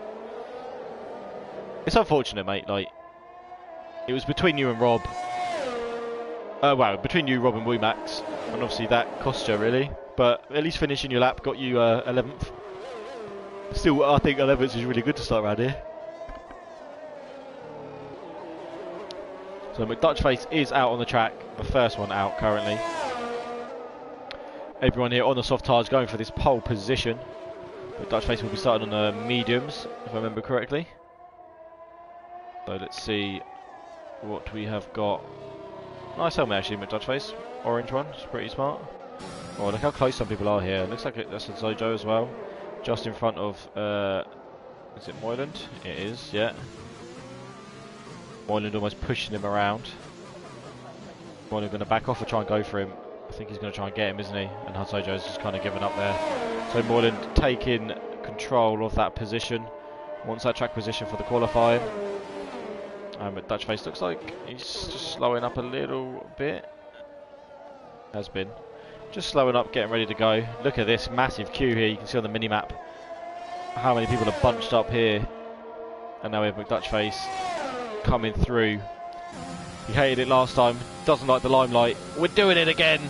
S1: It's unfortunate, mate. Like, it was between you and Rob. Well, between you, Rob, and Woomax, and obviously that cost you really. But at least finishing your lap got you 11th. Still, I think 11th is really good to start around here. So McDutchface is out on the track, the first one out currently. Everyone here on the soft tyres going for this pole position. McDutchface will be starting on the mediums, if I remember correctly. So let's see what we have got. Nice helmet actually, McDutchface. Orange one, it's pretty smart. Oh, look how close some people are here. Looks like that's a Zojo as well. Just in front of, is it Moyland? It is, yeah. Moyland almost pushing him around. Moyland going to back off or try and go for him. I think he's going to try and get him, isn't he? And Zojo's just kind of given up there. So Moyland taking control of that position. Wants that track position for the qualifying. But Dutchface looks like he's just slowing up a little bit. Has been. Just slowing up, getting ready to go. Look at this massive queue here. You can see on the mini-map how many people are bunched up here. And now we have McDutchface coming through. He hated it last time. Doesn't like the limelight. We're doing it again.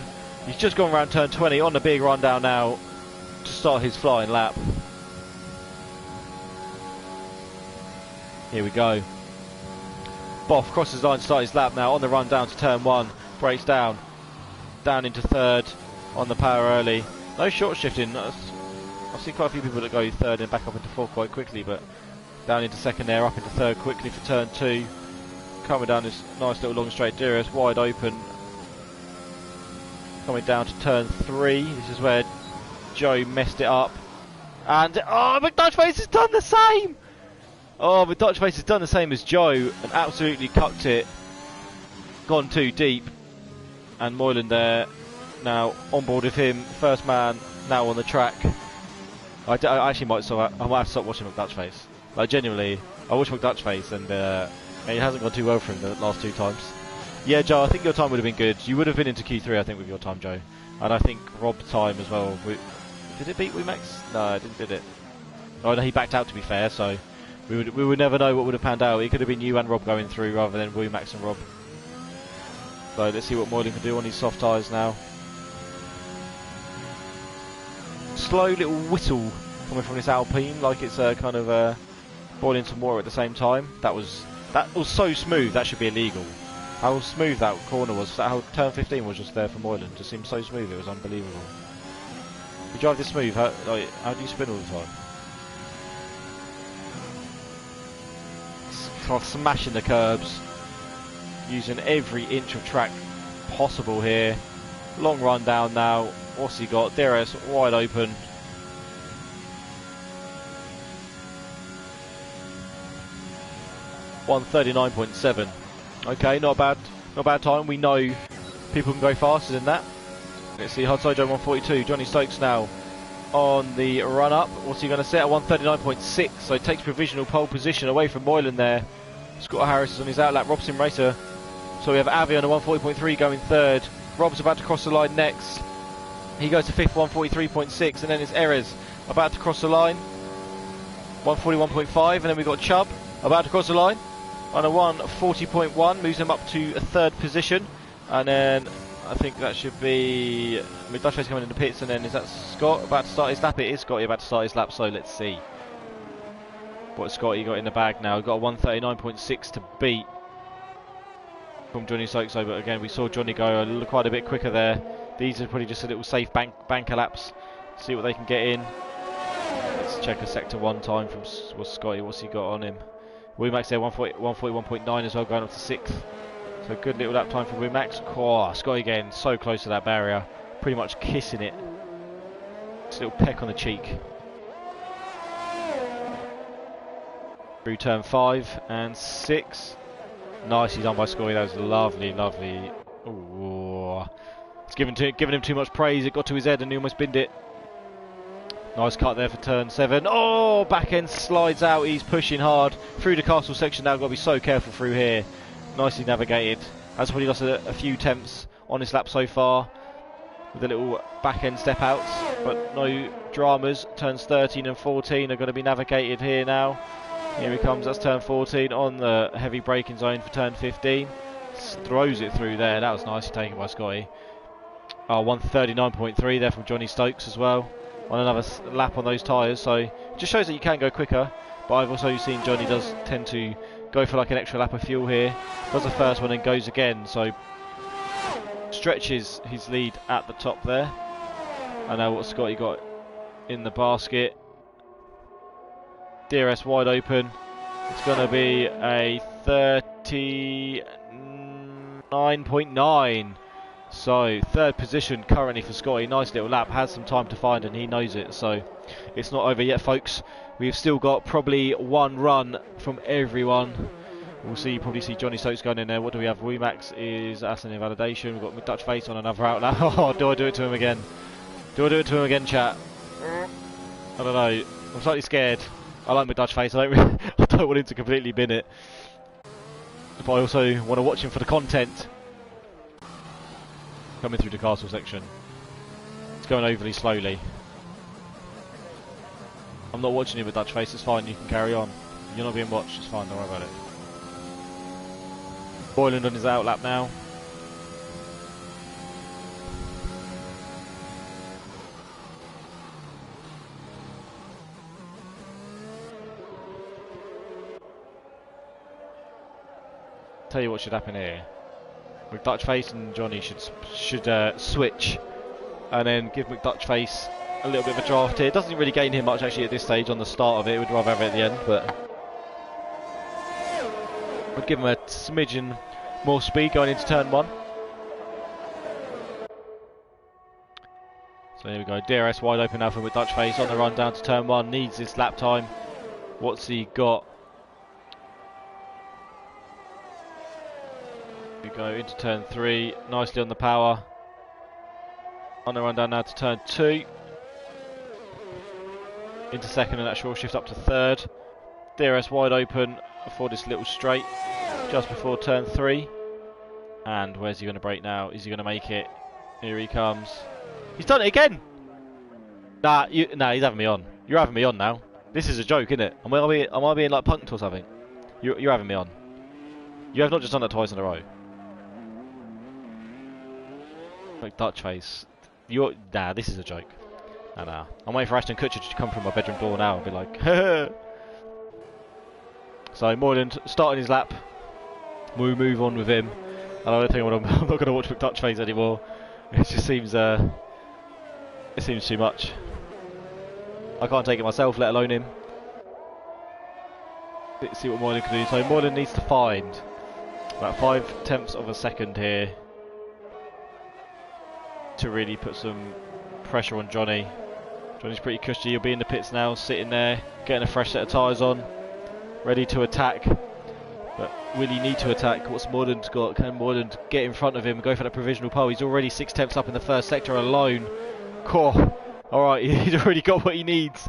S1: He's just gone around turn 20 on the big rundown now to start his flying lap. Here we go. Boff crosses the line to start his lap now on the run down to turn 1. Breaks down. Down into third on the power early. No short shifting. I've seen quite a few people that go third and back up into fourth quite quickly, but down into second there, up into third quickly for turn 2. Coming down this nice little long straight DRS, wide open. Coming down to turn 3. This is where Joe messed it up. And, oh, McDutchface has done the same! Oh, McDutchface has done the same as Joe and absolutely cucked it. Gone too deep. And Moyland there, now on board with him. First man now on the track. I actually might have to stop watching McDutchface. Like, genuinely, I watch McDutchface and it hasn't gone too well for him the last 2 times. Yeah, Joe, I think your time would have been good. You would have been into Q3, I think, with your time, Joe. And I think Rob's time as well. Did it beat WeMax? No, it didn't, did it? Oh, no, he backed out, to be fair, so we would never know what would have panned out. It could have been you and Rob going through rather than WeMax and Rob. So let's see what Moyland can do on these soft tyres now. Slow little whistle coming from this Alpine, like it's kind of boiling some water at the same time. That was so smooth. That should be illegal. How smooth that corner was. How turn 15 was just there for Moyland. Just seemed so smooth. It was unbelievable. You drive this smooth. How do you spin all the time? Smashing the curbs. Using every inch of track possible here. Long run down now. What's he got? DRS wide open. .139.7. Okay, not bad time. We know people can go faster than that. Let's see, Hudsojo 142. Johnny Stokes now on the run up. What's he going to set at 139.6? So he takes provisional pole position away from Moyland there. Scott Harris is on his outlap. Robson Racer. So we have Avi on a 140.3 going third. Rob's about to cross the line next. He goes to fifth, 143.6, and then it's Erez about to cross the line. 141.5, and then we've got Chubb about to cross the line on a 140.1, moves him up to a third position. And then I think that should be McDutchface coming in the pits, and then is that Scott about to start his lap? It is Scotty about to start his lap, so let's see what Scotty got in the bag now. We've got a 139.6 to beat from Johnny Stokes, but again we saw Johnny go quite a bit quicker there. These are probably just a little safe banker laps. See what they can get in. Let's check a sector 1 time from Scotty. What's he got on him? WeMax there 141.9 as well, going up to 6th. So good little lap time for WeMax. Oh, Scotty again so close to that barrier, pretty much kissing it. Just a little peck on the cheek. Through turn 5 and 6. Nicely done by Scotty. That was lovely. Ooh. It's given him too much praise. It got to his head and he almost binned it. Nice cut there for turn 7. Oh, back end slides out. He's pushing hard through the castle section now. Got to be so careful through here. Nicely navigated. Has probably lost a few attempts on this lap so far with the little back end step outs, but no dramas. Turns 13 and 14 are going to be navigated here now. Here he comes, that's turn 14 on the heavy braking zone for turn 15. Throws it through there, that was nicely taken by Scotty. 139.3 there from Johnny Stokes as well. On another lap on those tyres, so it just shows that you can go quicker. But I've also seen Johnny does tend to go for like an extra lap of fuel here. Does the first one and goes again, so stretches his lead at the top there. I know what Scotty got in the basket. DRS wide open. It's going to be a 39.9. So third position currently for Scotty. Nice little lap. Has some time to find and he knows it. So it's not over yet, folks. We've still got probably one run from everyone. We'll see. Probably see Johnny Stokes going in there. What do we have? Weemax is asking invalidation. We've got McDutch Face on another out now. Oh, do I do it to him again? Do I do it to him again, chat? I don't know. I'm slightly scared. I like McDutch Face. I don't want him to completely bin it. But I also want to watch him for the content. Coming through the castle section. It's going overly slowly. I'm not watching him with Dutch Face. It's fine. You can carry on. You're not being watched. It's fine. Don't worry about it. Boylan on his out lap now. Tell you what should happen here. McDutch Face and Johnny should switch, and then give McDutch Face a little bit of a draft here. It doesn't really gain him much actually at this stage on the start of it. We'd rather have it at the end, but would give him a smidgen more speed going into turn 1. So here we go. DRS wide open now for McDutch Face on the run down to turn 1. Needs this lap time. What's he got? We go into turn 3, nicely on the power. On the run down now to turn 2. Into second and that short shift up to third. DRS wide open for this little straight just before turn 3. And where's he going to brake now? Is he going to make it? Here he comes. He's done it again! Nah, he's having me on. You're having me on now. This is a joke, isn't it? Am I being like punked or something? You're having me on. You have not just done that twice in a row. Like Dutch Face. Nah, this is a joke. Nah. I'm waiting for Ashton Kutcher to come from my bedroom door now and be like, So Moylan starting his lap. We'll move on with him. And I don't think I'm not going to watch McDutch Face anymore. It just seems it seems too much. I can't take it myself, let alone him. Let's see what Moylan can do. So Moylan needs to find about 5/10 of a second here to really put some pressure on Johnny. Johnny's pretty cushy. He'll be in the pits now, sitting there, getting a fresh set of tyres on, ready to attack. But will he need to attack? What's Moylan's got? Can Moylan get in front of him and go for that provisional pole? He's already 6/10 up in the first sector alone. Cool. Alright, he's already got what he needs.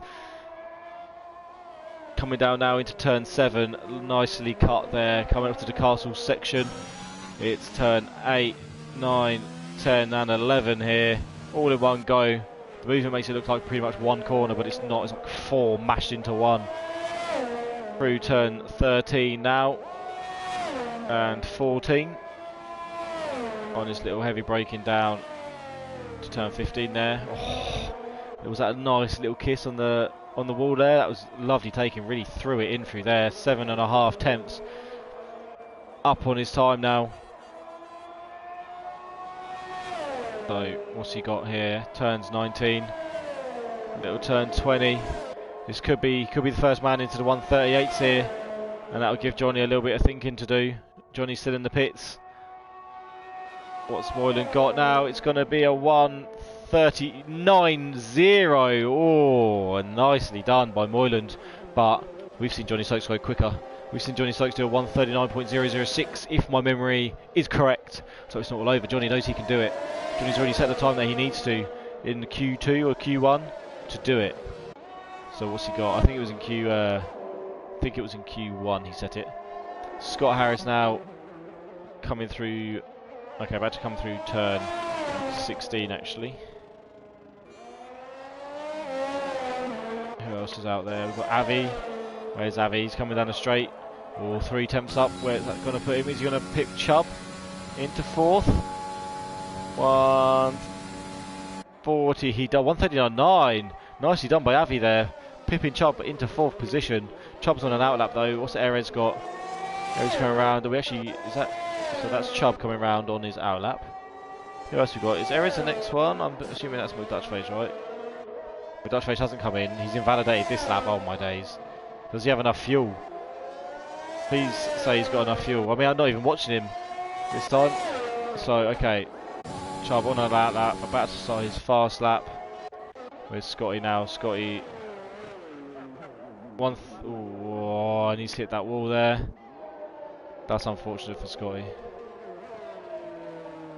S1: Coming down now into turn 7. Nicely cut there. Coming up to the castle section. It's turn 8, 9, 10 and 11 here. All in one go. The movement makes it look like pretty much one corner, but it's not. It's like 4 mashed into one. Through turn 13 now. And 14. On this little heavy braking down to turn 15 there. Oh, there was that nice little kiss on the wall there. That was lovely taking. Really threw it in through there. 7.5 up on his time now. So what's he got here? Turns 19. Little turn 20. This could be the first man into the 138s here, and that'll give Johnny a little bit of thinking to do. Johnny's still in the pits. What's Moylan got now? It's going to be a 1:39.0. Oh, nicely done by Moylan. But we've seen Johnny Stokes go quicker. We've seen Johnny Stokes do a 1:39.006, if my memory is correct. So it's not all over. Johnny knows he can do it. Johnny's already set the time that he needs to in Q2 or Q1 to do it. So what's he got? I think it was in Q1 he set it. Scott Harris now coming through. Okay, about to come through turn 16 actually. Who else is out there? We've got Avi. Where's Avi? He's coming down the straight. Oh, 3/10 up. Where's that going to put him? Is he going to pick Chubb into 4th? 1:40. He done 1:39.9. Nicely done by Avi there. Pipping Chubb into 4th position. Chubb's on an outlap though. What's Erez got? He's coming around. We actually is that so that's Chubb coming around on his out lap. Who else we got? Is Erez the next one? I'm assuming that's McDutchface, right? McDutchface hasn't come in. He's invalidated this lap. Oh my days. Does he have enough fuel? Please say he's got enough fuel. I mean, I'm not even watching him this time. So okay, Chubb on a lap, about to start his fast lap. Where's Scotty now? Scotty. Oh, and he's hit that wall there. That's unfortunate for Scotty.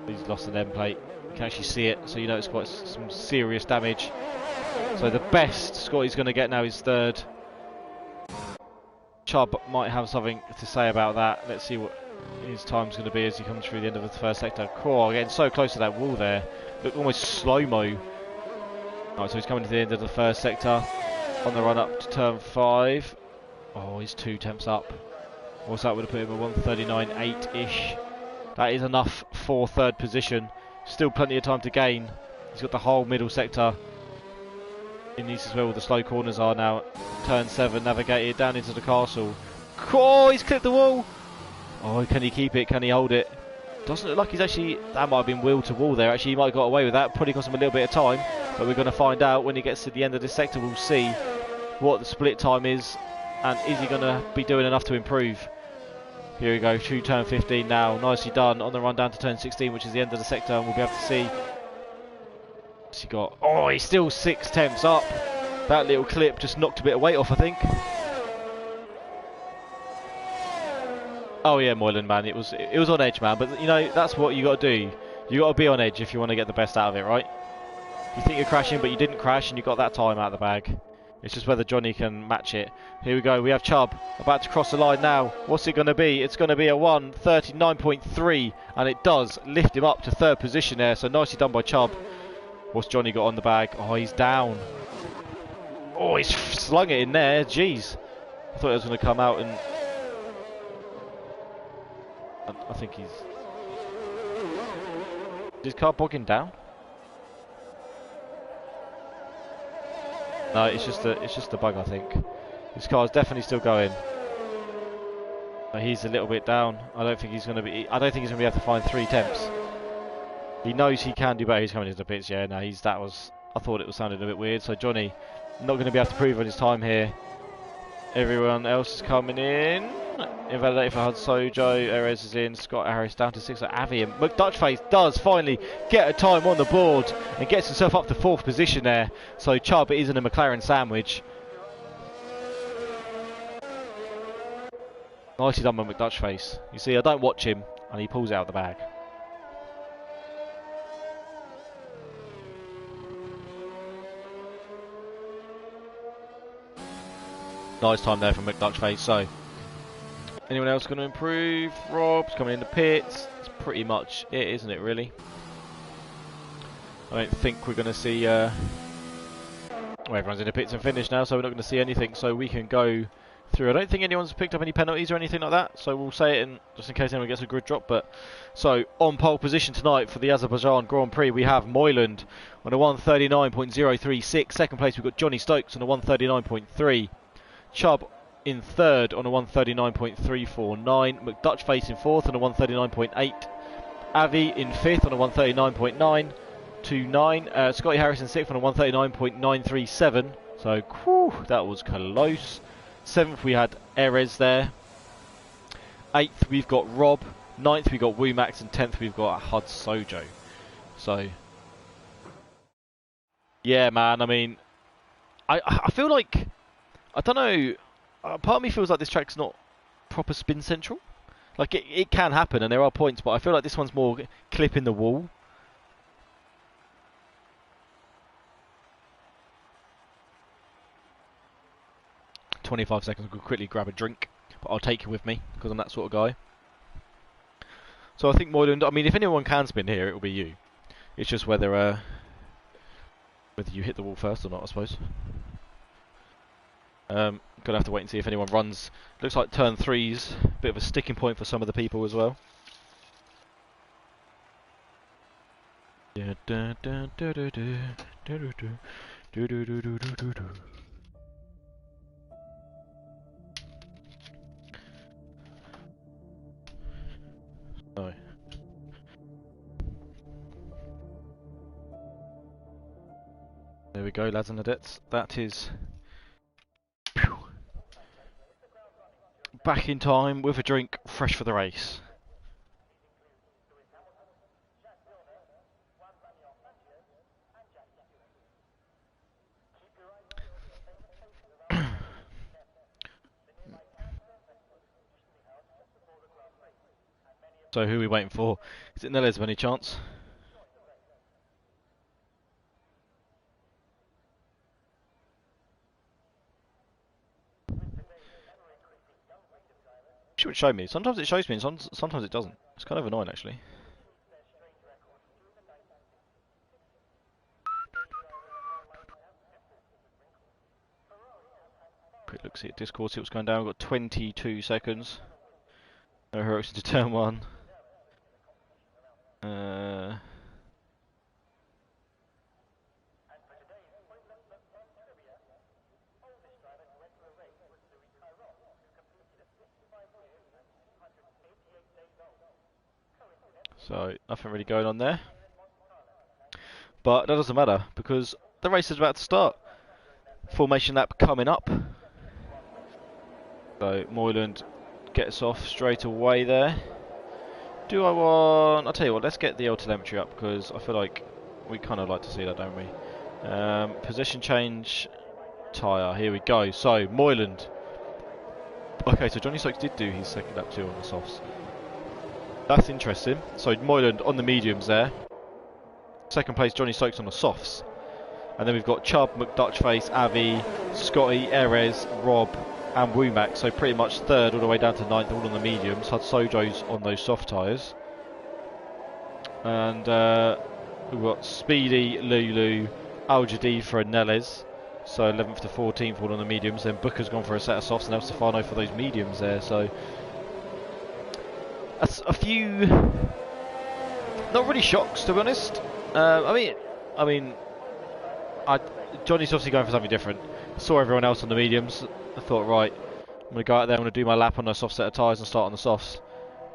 S1: He's lost an end plate. You can actually see it, so you know it's quite some serious damage. So the best Scotty's going to get now is third. Chubb might have something to say about that. Let's see what his time's going to be as he comes through the end of the first sector. Cool, getting so close to that wall there. Look, almost slow-mo. Right, so he's coming to the end of the first sector. On the run up to turn 5. Oh, he's 2 temps up. What's that? Would have put him at 139.8-ish. That is enough for third position. Still plenty of time to gain. He's got the whole middle sector. He needs to where all the slow corners are now. Turn 7, navigated down into the castle. Oh, he's clipped the wall. Oh, can he keep it? Can he hold it? Doesn't look like he's actually... That might have been wheel to wall there. Actually, he might have got away with that. Probably cost him a little bit of time. But we're going to find out when he gets to the end of this sector. We'll see what the split time is. And is he going to be doing enough to improve? Here we go, through turn 15 now. Nicely done on the run down to turn 16, which is the end of the sector. And we'll be able to see... What's he got? Oh, he's still 6 temps up. That little clip just knocked a bit of weight off, I think. Oh yeah, Moylan, man, it was on edge, man. But you know, that's what you got to do. You got to be on edge if you want to get the best out of it, right? You think you're crashing, but you didn't crash, and you got that time out of the bag. It's just whether Johnny can match it. Here we go. We have Chubb about to cross the line now. What's it going to be? It's going to be a 1:39.3, and it does lift him up to third position there. So nicely done by Chubb. What's Johnny got on the bag? Oh, he's down. Oh, he's slung it in there. Jeez. I thought it was going to come out and... I think he's... Is his car bogging down? No, it's just the bug, I think. His car's definitely still going. No, he's a little bit down. I don't think he's going to be able to find 3 temps. He knows he can do better. He's coming into the pits. Yeah, no, I thought it was sounding a bit weird. So Johnny, not going to be able to prove on his time here. Everyone else is coming in. Invalidated for Hud Sojo. Erez is in. Scott Harris down to 6. Avi and McDutchface does finally get a time on the board and gets himself up to 4th position there. So Chubb is in a McLaren sandwich. Nicely done by McDutchface. You see, I don't watch him and he pulls it out the bag. Nice time there from McDutchface. So, anyone else going to improve? Rob's coming in the pits. It's pretty much it, isn't it, really? I don't think we're going to see... well, everyone's in the pits and finished now, so we're not going to see anything, so we can go through. I don't think anyone's picked up any penalties or anything like that, so we'll say it just in case anyone gets a grid drop. But so, on pole position tonight for the Azerbaijan Grand Prix, we have Moyland on a 1:39.036. Second place, we've got Johnny Stokes on a 1:39.3. Chubb in third on a 1:39.349. McDutchface in fourth on a 1:39.8. Avi in fifth on a 1:39.929. Scotty Harris in sixth on a 1:39.937. So, whew, that was close. Seventh we had Erez there. Eighth we've got Rob. Ninth we've got Woomax. And 10th we've got Hud Sojo. So, yeah, man, I mean, I feel like... I don't know, part of me feels like this track's not proper spin central. Like, it can happen and there are points, but I feel like this one's more clipping the wall. "25 seconds, we'll quickly grab a drink, but I'll take you with me, because I'm that sort of guy." So I think Moyland, I mean, if anyone can spin here, it'll be you. It's just whether you hit the wall first or not, I suppose. Gonna have to wait and see if anyone runs. Looks like turn 3's a bit of a sticking point for some of the people as well. Yeah. No. There we go, lads and ladettes. That is back in time with a drink, fresh for the race. So who are we waiting for? Is it Neles by any chance? It would show me. Sometimes it shows me and sometimes it doesn't. It's kind of annoying actually. Quick look, see at Discord, see what's going down. We've got 22 seconds. No heroics into turn 1. So, nothing really going on there. But that doesn't matter, because the race is about to start. Formation lap coming up. So, Moyland gets off straight away there. Do I want... I'll tell you what, let's get the old telemetry up, because I feel like we kind of like to see that, don't we? Position change, tyre, here we go. So, Moyland. Okay, so Johnny Stokes did do his second lap 2 on the softs. That's interesting. So Moyland on the mediums there. Second place Johnny Stokes on the softs. And then we've got Chubb, McDutchface, Avi, Scotty, Erez, Rob and Womack. So pretty much third all the way down to ninth, all on the mediums. Had Sojo's on those soft tyres. And we've got Speedy, Lulu, Al Jadid and Neles. So 11th to 14th all on the mediums. Then Booker's gone for a set of softs and El Stefano for those mediums there. So that's a few, not really shocks to be honest. I mean, Johnny's obviously going for something different. Saw everyone else on the mediums. I thought, right, I'm going to go out there, I'm going to do my lap on a soft set of tyres and start on the softs.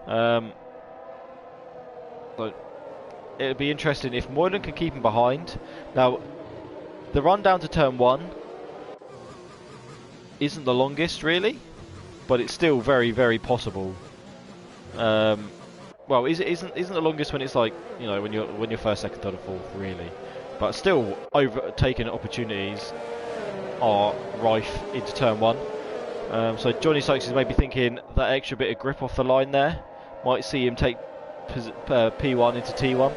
S1: So it'll be interesting if Moylan can keep him behind. Now, the run down to turn 1 isn't the longest really, but it's still very, very possible. Well, isn't the longest when it's like, you know, when you're first, second, third, or fourth, really. But still, overtaking opportunities are rife into turn 1. So Johnny Stokes is maybe thinking that extra bit of grip off the line there might see him take P1 into T1.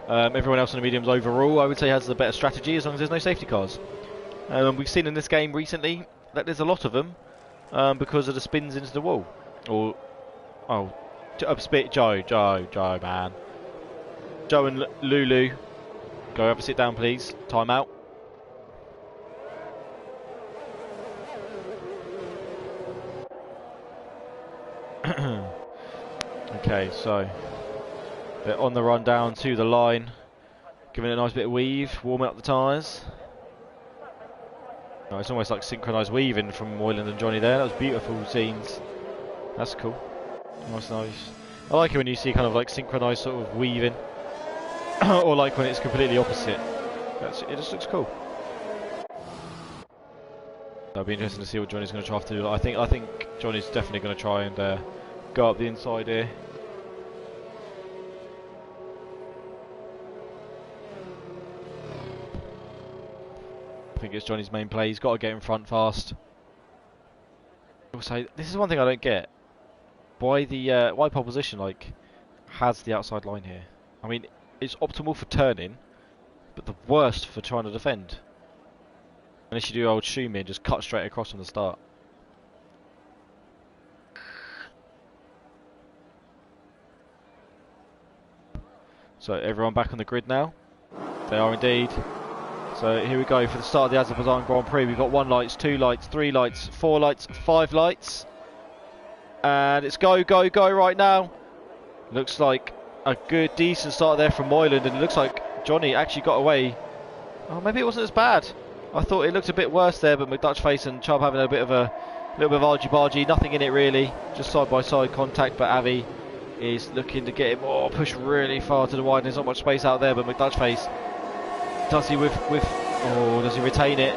S1: Everyone else on the mediums overall, I would say, has the better strategy as long as there's no safety cars. We've seen in this game recently that there's a lot of them. Because of the spins into the wall. Or, Joe, man. Joe and Lulu, go over, sit down, please. Time out. Okay, so they're on the run down to the line, giving it a nice bit of weave, warming up the tyres. Oh, it's almost like synchronised weaving from Moyland and Johnny there. That was beautiful scenes. That's cool. Nice. I like it when you see kind of like synchronised sort of weaving. Or like when it's completely opposite. It just looks cool. That'll be interesting to see what Johnny's going to try to do. I think Johnny's definitely going to try and go up the inside here. I think it's Johnny's main play. He's got to get in front fast. Also, this is one thing I don't get. Why pole position has the outside line here? I mean, it's optimal for turning, but the worst for trying to defend. Unless you do old Schumi and just cut straight across from the start. So everyone back on the grid now. They are indeed. So here we go for the start of the Azerbaijan Grand Prix. We've got 1 lights, 2 lights, 3 lights, 4 lights, 5 lights. And it's go right now. Looks like a good, decent start there from Moyland. And it looks like Johnny actually got away. Oh, maybe it wasn't as bad. I thought it looked a bit worse there, but McDutchface and Chubb having a bit of a little bit of argy-bargy, nothing in it really, just side-by-side contact, but Avi is looking to get him, push really far to the wide. There's not much space out there, but McDutchface, does he does he retain it?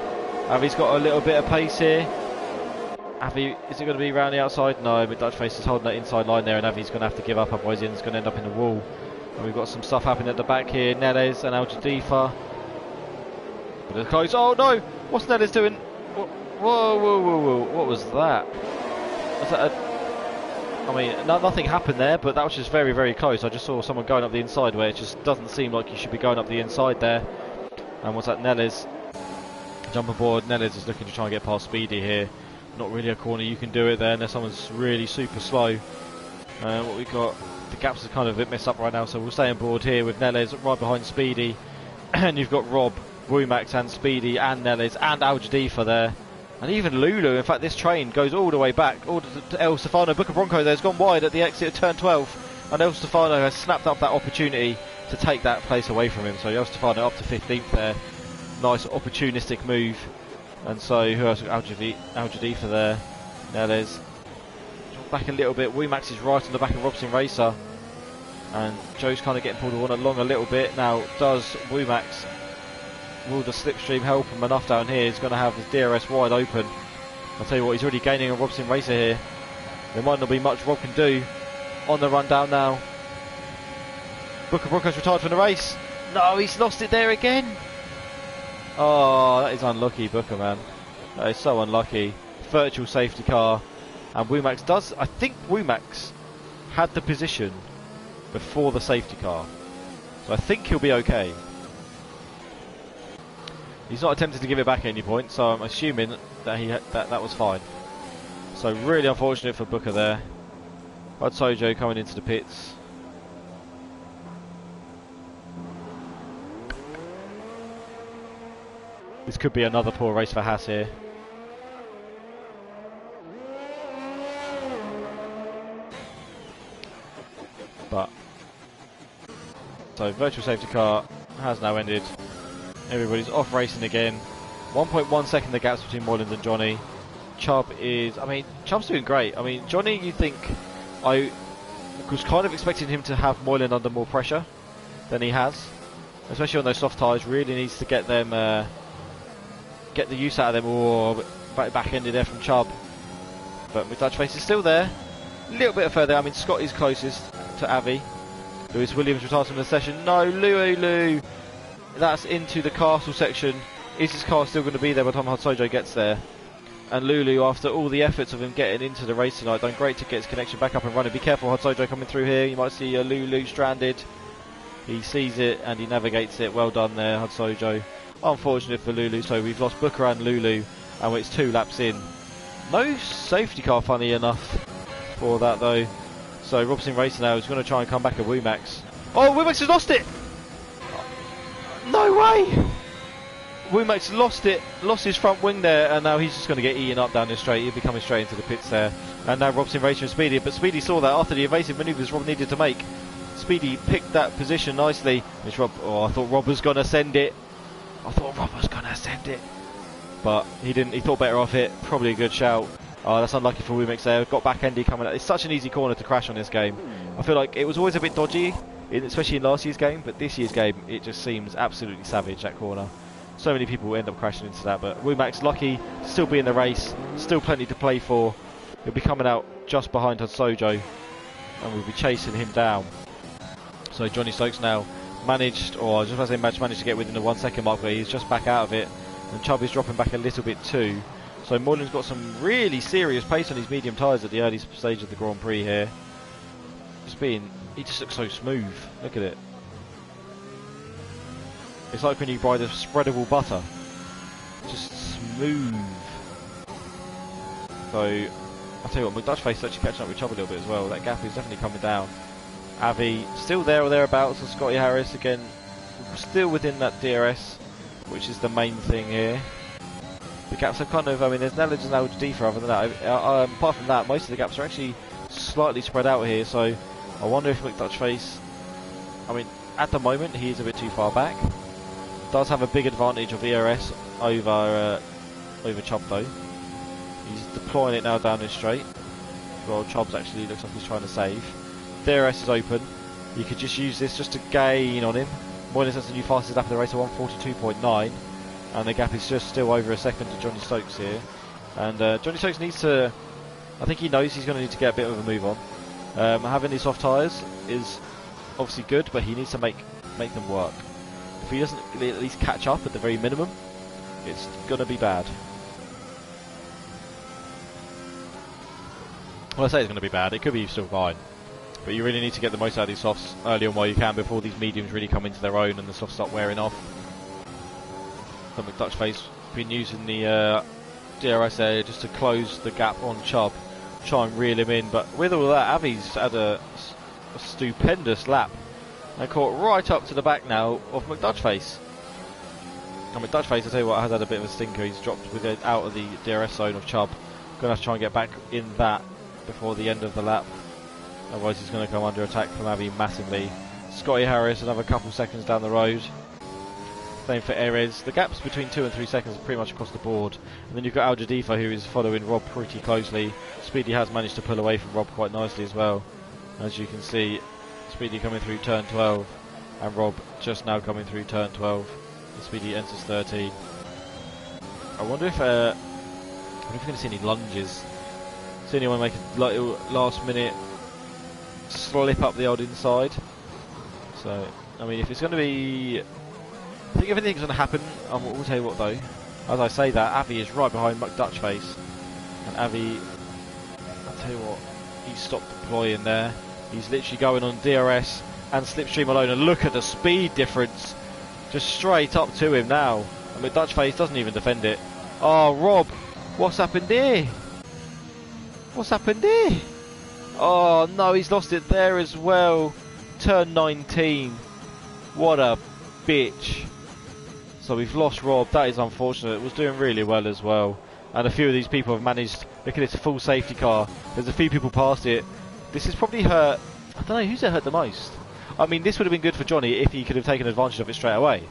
S1: Avi's got a little bit of pace here. Avi, is it going to be round the outside? No, McDutchface is holding that inside line there, and Avi's going to have to give up, otherwise Ian's going to end up in the wall. And we've got some stuff happening at the back here. Neles and Al Jadifa. But it's close. Oh no! What's Neles doing? Whoa! What was that? Was that I mean, nothing happened there, but that was just very, very close. I just saw someone going up the inside where it just doesn't seem like you should be going up the inside there. And what's that? Neles jump aboard. Neles is looking to try and get past Speedy here. Not really a corner you can do it there unless someone's really super slow. What we've got, the gaps are kind of a bit messed up right now, so we'll stay on board here with Neles right behind Speedy. And you've got Rob, Wumax and Speedy and Neles and Al Jadifa there. And even Lulu. In fact, this train goes all the way back, all to El Stefano. Booker Bronco there has gone wide at the exit of turn 12. And El Stefano has snapped up that opportunity to take that place away from him. So El Stefano up to 15th there. Nice opportunistic move. And so, who else? Al Jadifa there. Neles. Back a little bit. Wumax is right on the back of Robson Racer. And Joe's kind of getting pulled along a little bit. Now, does Wumax, will the slipstream help him enough down here? He's going to have his DRS wide open. I'll tell you what, he's already gaining a Robson Racer here. There might not be much Rob can do. On the run down now. Booker Brooker's retired from the race. No, he's lost it there again. Oh, that is unlucky, Booker, man. That is so unlucky. Virtual safety car. And Wumax does, I think Wumax had the position before the safety car. So I think he'll be okay. He's not attempted to give it back at any point, so I'm assuming that that was fine. So really unfortunate for Booker there. Bud Sojo coming into the pits. This could be another poor race for Haas here. But so virtual safety car has now ended. Everybody's off racing again. 1.1 second the gaps between Moylan and Johnny. Chubb is, I mean, Chubb's doing great. I mean, Johnny, you think, I was kind of expecting him to have Moylan under more pressure than he has, especially on those soft tyres. Really needs to get them, get the use out of them. Or back-ended there from Chubb. But McDutchface is still there. A little bit further. I mean, Scott is closest to Avi. Lewis Williams retires from the session. No, Lulu. That's into the castle section. Is his car still going to be there by the time Hatsojo gets there? And Lulu, after all the efforts of him getting into the race tonight, done great to get his connection back up and running. Be careful, Hatsojo coming through here. You might see Lulu stranded. He sees it and he navigates it. Well done there, Hatsojo. Unfortunate for Lulu, so we've lost Booker and Lulu, and it's 2 laps in. No safety car, funny enough, for that though. So Robson Racer now is going to try and come back at Wumax. Oh, Wumax has lost it! No way! Wumax lost it, lost his front wing there, and now he's just going to get eaten up down this straight. He'll be coming straight into the pits there. And now Robson Racer and Speedy, but Speedy saw that after the evasive manoeuvres Rob needed to make. Speedy picked that position nicely. It's Rob. Oh, I thought Rob was going to send it. But he didn't, he thought better of it. Probably a good shout. Oh, that's unlucky for Wumax there. Got back endy coming out. It's such an easy corner to crash on this game. I feel like it was always a bit dodgy, especially in last year's game, but this year's game, it just seems absolutely savage, that corner. So many people end up crashing into that, but Wumax lucky to still be in the race. Still plenty to play for. He'll be coming out just behind Hatsojo, and we'll be chasing him down. So Johnny Stokes now managed to get within the 1 second mark, but he's just back out of it. And Chubb is dropping back a little bit too. So Moylan's got some really serious pace on his medium tyres at the early stage of the Grand Prix here. He just looks so smooth. Look at it. It's like when you buy the spreadable butter. Just smooth. So, I'll tell you what, McDutchface is actually catching up with Chubb a little bit as well. That gap is definitely coming down. Avi, still there or thereabouts, and Scotty Harris again, still within that DRS, which is the main thing here. The gaps are kind of, I mean, there's Nelledge and Al Jadifa other than that. Apart from that, most of the gaps are actually slightly spread out here, so I wonder if McDutchface, I mean, at the moment, he is a bit too far back. Does have a big advantage of ERS over Chubb though. He's deploying it now down his straight. Well, Chubbs actually looks like he's trying to save. DRS is open. You could just use this just to gain on him. Moynihan's that's the new fastest lap of the race at 1:42.9, and the gap is just still over a second to Johnny Stokes here. And Johnny Stokes needs to, I think he knows he's going to need to get a bit of a move on. Having these soft tyres is obviously good, but he needs to make them work. If he doesn't at least catch up at the very minimum, it's going to be bad. Well, I say it's going to be bad, it could be still fine. But you really need to get the most out of these softs early on while you can before these mediums really come into their own and the softs start wearing off. So McDutchface been using the DRS area just to close the gap on Chubb, try and reel him in. But with all that, Avi's had a stupendous lap and caught right up to the back now of McDutchface. And McDutchface, I tell you what, has had a bit of a stinker. He's dropped with it out of the DRS zone of Chubb. Going to have to try and get back in that before the end of the lap. Otherwise he's going to come under attack from Avi massively. Scotty Harris another couple seconds down the road. Same for Erez. The gaps between 2 and 3 seconds are pretty much across the board. And then you've got Al Jadifa, who is following Rob pretty closely. Speedy has managed to pull away from Rob quite nicely as well. As you can see, Speedy coming through turn 12 and Rob just now coming through turn 12. And Speedy enters 13. I wonder if we're going to see any lunges. See anyone make a last minute slip up the old inside. So, I mean, if it's going to be, I think everything's going to happen. We'll tell you what though. As I say that, Avi is right behind McDutchface, and Avi, I'll tell you what, he's stopped deploying there. He's literally going on DRS and slipstream alone, and look at the speed difference, just straight up to him now. And McDutchface doesn't even defend it. Oh, Rob, what's happened here? What's happened here? Oh no, he's lost it there as well. Turn 19. What a bitch. So we've lost Rob. That is unfortunate. It was doing really well as well. And a few of these people have managed. Look at this full safety car. There's a few people past it. This has probably hurt. I don't know, who's it hurt the most? I mean, this would have been good for Johnny if he could have taken advantage of it straight away.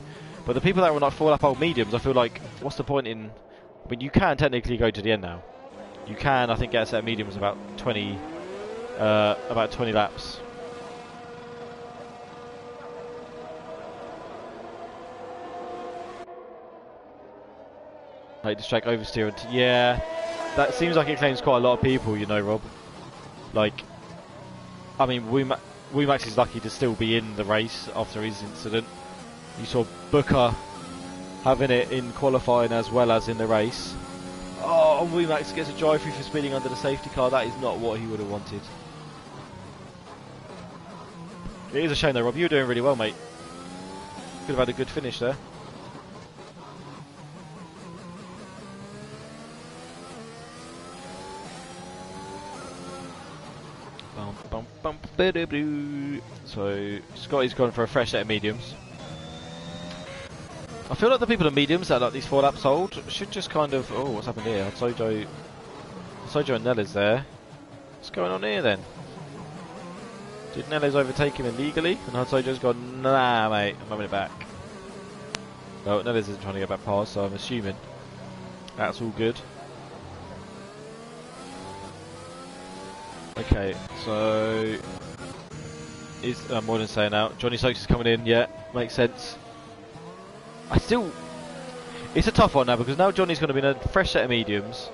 S1: But the people that were like 4 lap old mediums, I feel like, what's the point in... I mean, you can technically go to the end now. You can, I think, get a set of mediums about 20 laps. Like this track oversteer, and yeah, that seems like it claims quite a lot of people, you know, Rob. Like, I mean, Max is lucky to still be in the race after his incident. You saw Booker having it in qualifying as well as in the race. Oh, and Max gets a drive through for speeding under the safety car. That is not what he would have wanted. It is a shame though, Rob. You were doing really well, mate. Could have had a good finish there. So Scotty's gone for a fresh set of mediums. I feel like the people in mediums that are like these 4 laps old should just kind of... Oh, what's happened here? Sojo and Nella's there. What's going on here then? Did Nella's overtake him illegally? And Sojo's gone, nah mate, I'm having it back. Well, Nella's isn't trying to get back past, so I'm assuming that's all good. Okay, so... I'm more than saying now. Johnny Stokes is coming in, yeah, makes sense. It's a tough one now because now Johnny's going to be in a fresh set of mediums.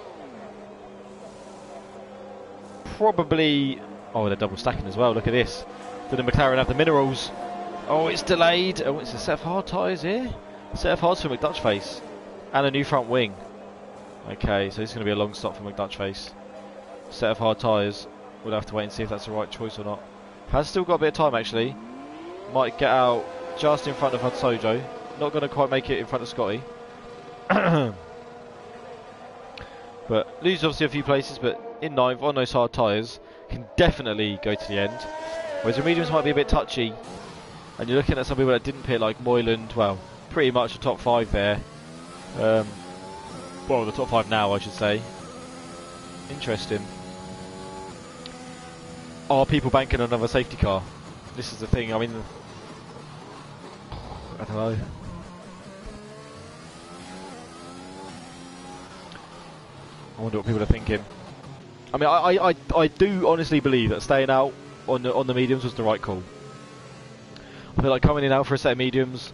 S1: Probably, oh, they're double stacking as well. Look at this. Did the McLaren have the minerals? Oh, it's delayed. Oh, it's a set of hard tyres here. A set of hards for McDutchface and a new front wing. Okay, so this is going to be a long stop for McDutchface. Set of hard tyres. We'll have to wait and see if that's the right choice or not. Has still got a bit of time actually. Might get out just in front of Sojo. Not going to quite make it in front of Scotty. But loses obviously a few places, but in 9th on those hard tyres can definitely go to the end. Whereas the mediums might be a bit touchy, and you're looking at some people that didn't pit like Moyland. Well, pretty much the top 5 there. Well, the top 5 now, I should say. Interesting. Are people banking on another safety car? This is the thing. I mean, I don't know. I wonder what people are thinking. I mean, I do honestly believe that staying out on the mediums was the right call. I feel like coming in out for a set of mediums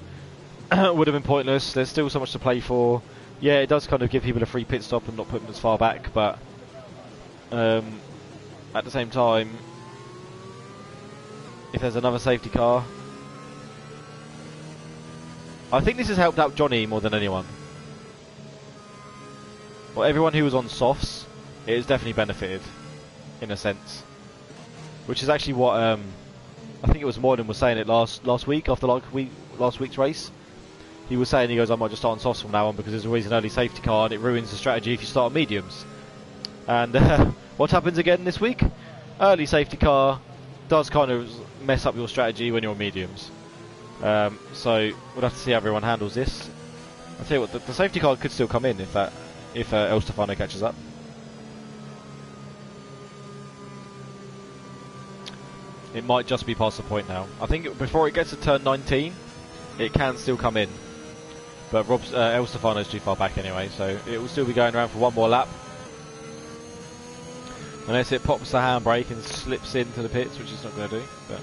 S1: would have been pointless. There's still so much to play for. Yeah, it does kind of give people a free pit stop and not put them as far back, but at the same time, if there's another safety car, I think this has helped out Johnny more than anyone. Well, everyone who was on softs, it has definitely benefited, in a sense. Which is actually what I think it was Morden was saying it last week after last week's race. He was saying, he goes, I might just start on softs from now on because there's always an early safety car and it ruins the strategy if you start on mediums. And what happens again this week? Early safety car does kind of mess up your strategy when you're on mediums. So we'll have to see how everyone handles this. I'll tell you what, the safety car could still come in if El Stefano catches up. It might just be past the point now. I think before it gets to turn 19, it can still come in. But El Stefano's too far back anyway, so it will still be going around for one more lap. Unless it pops the handbrake and slips into the pits, which it's not going to do. But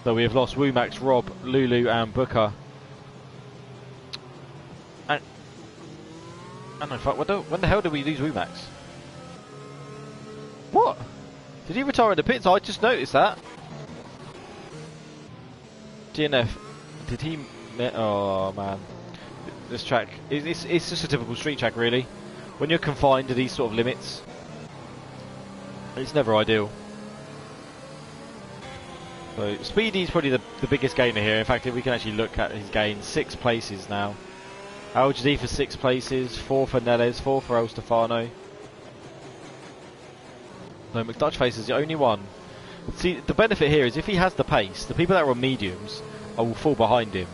S1: so we have lost Womax, Rob, Lulu and Booker. And I don't know, fuck, when the hell did we lose Womax? What? Did he retire in the pits? I just noticed that. DNF. Did he... Oh man. This track, it's just a typical street track really. When you're confined to these sort of limits, it's never ideal. So Speedy's probably the biggest gainer here. In fact, if we can actually look at his gains, 6 places now. LGD for 6 places, 4 for Neles, 4 for El Stefano. No, McDutchface is the only one. See, the benefit here is if he has the pace, the people that are on mediums will fall behind him.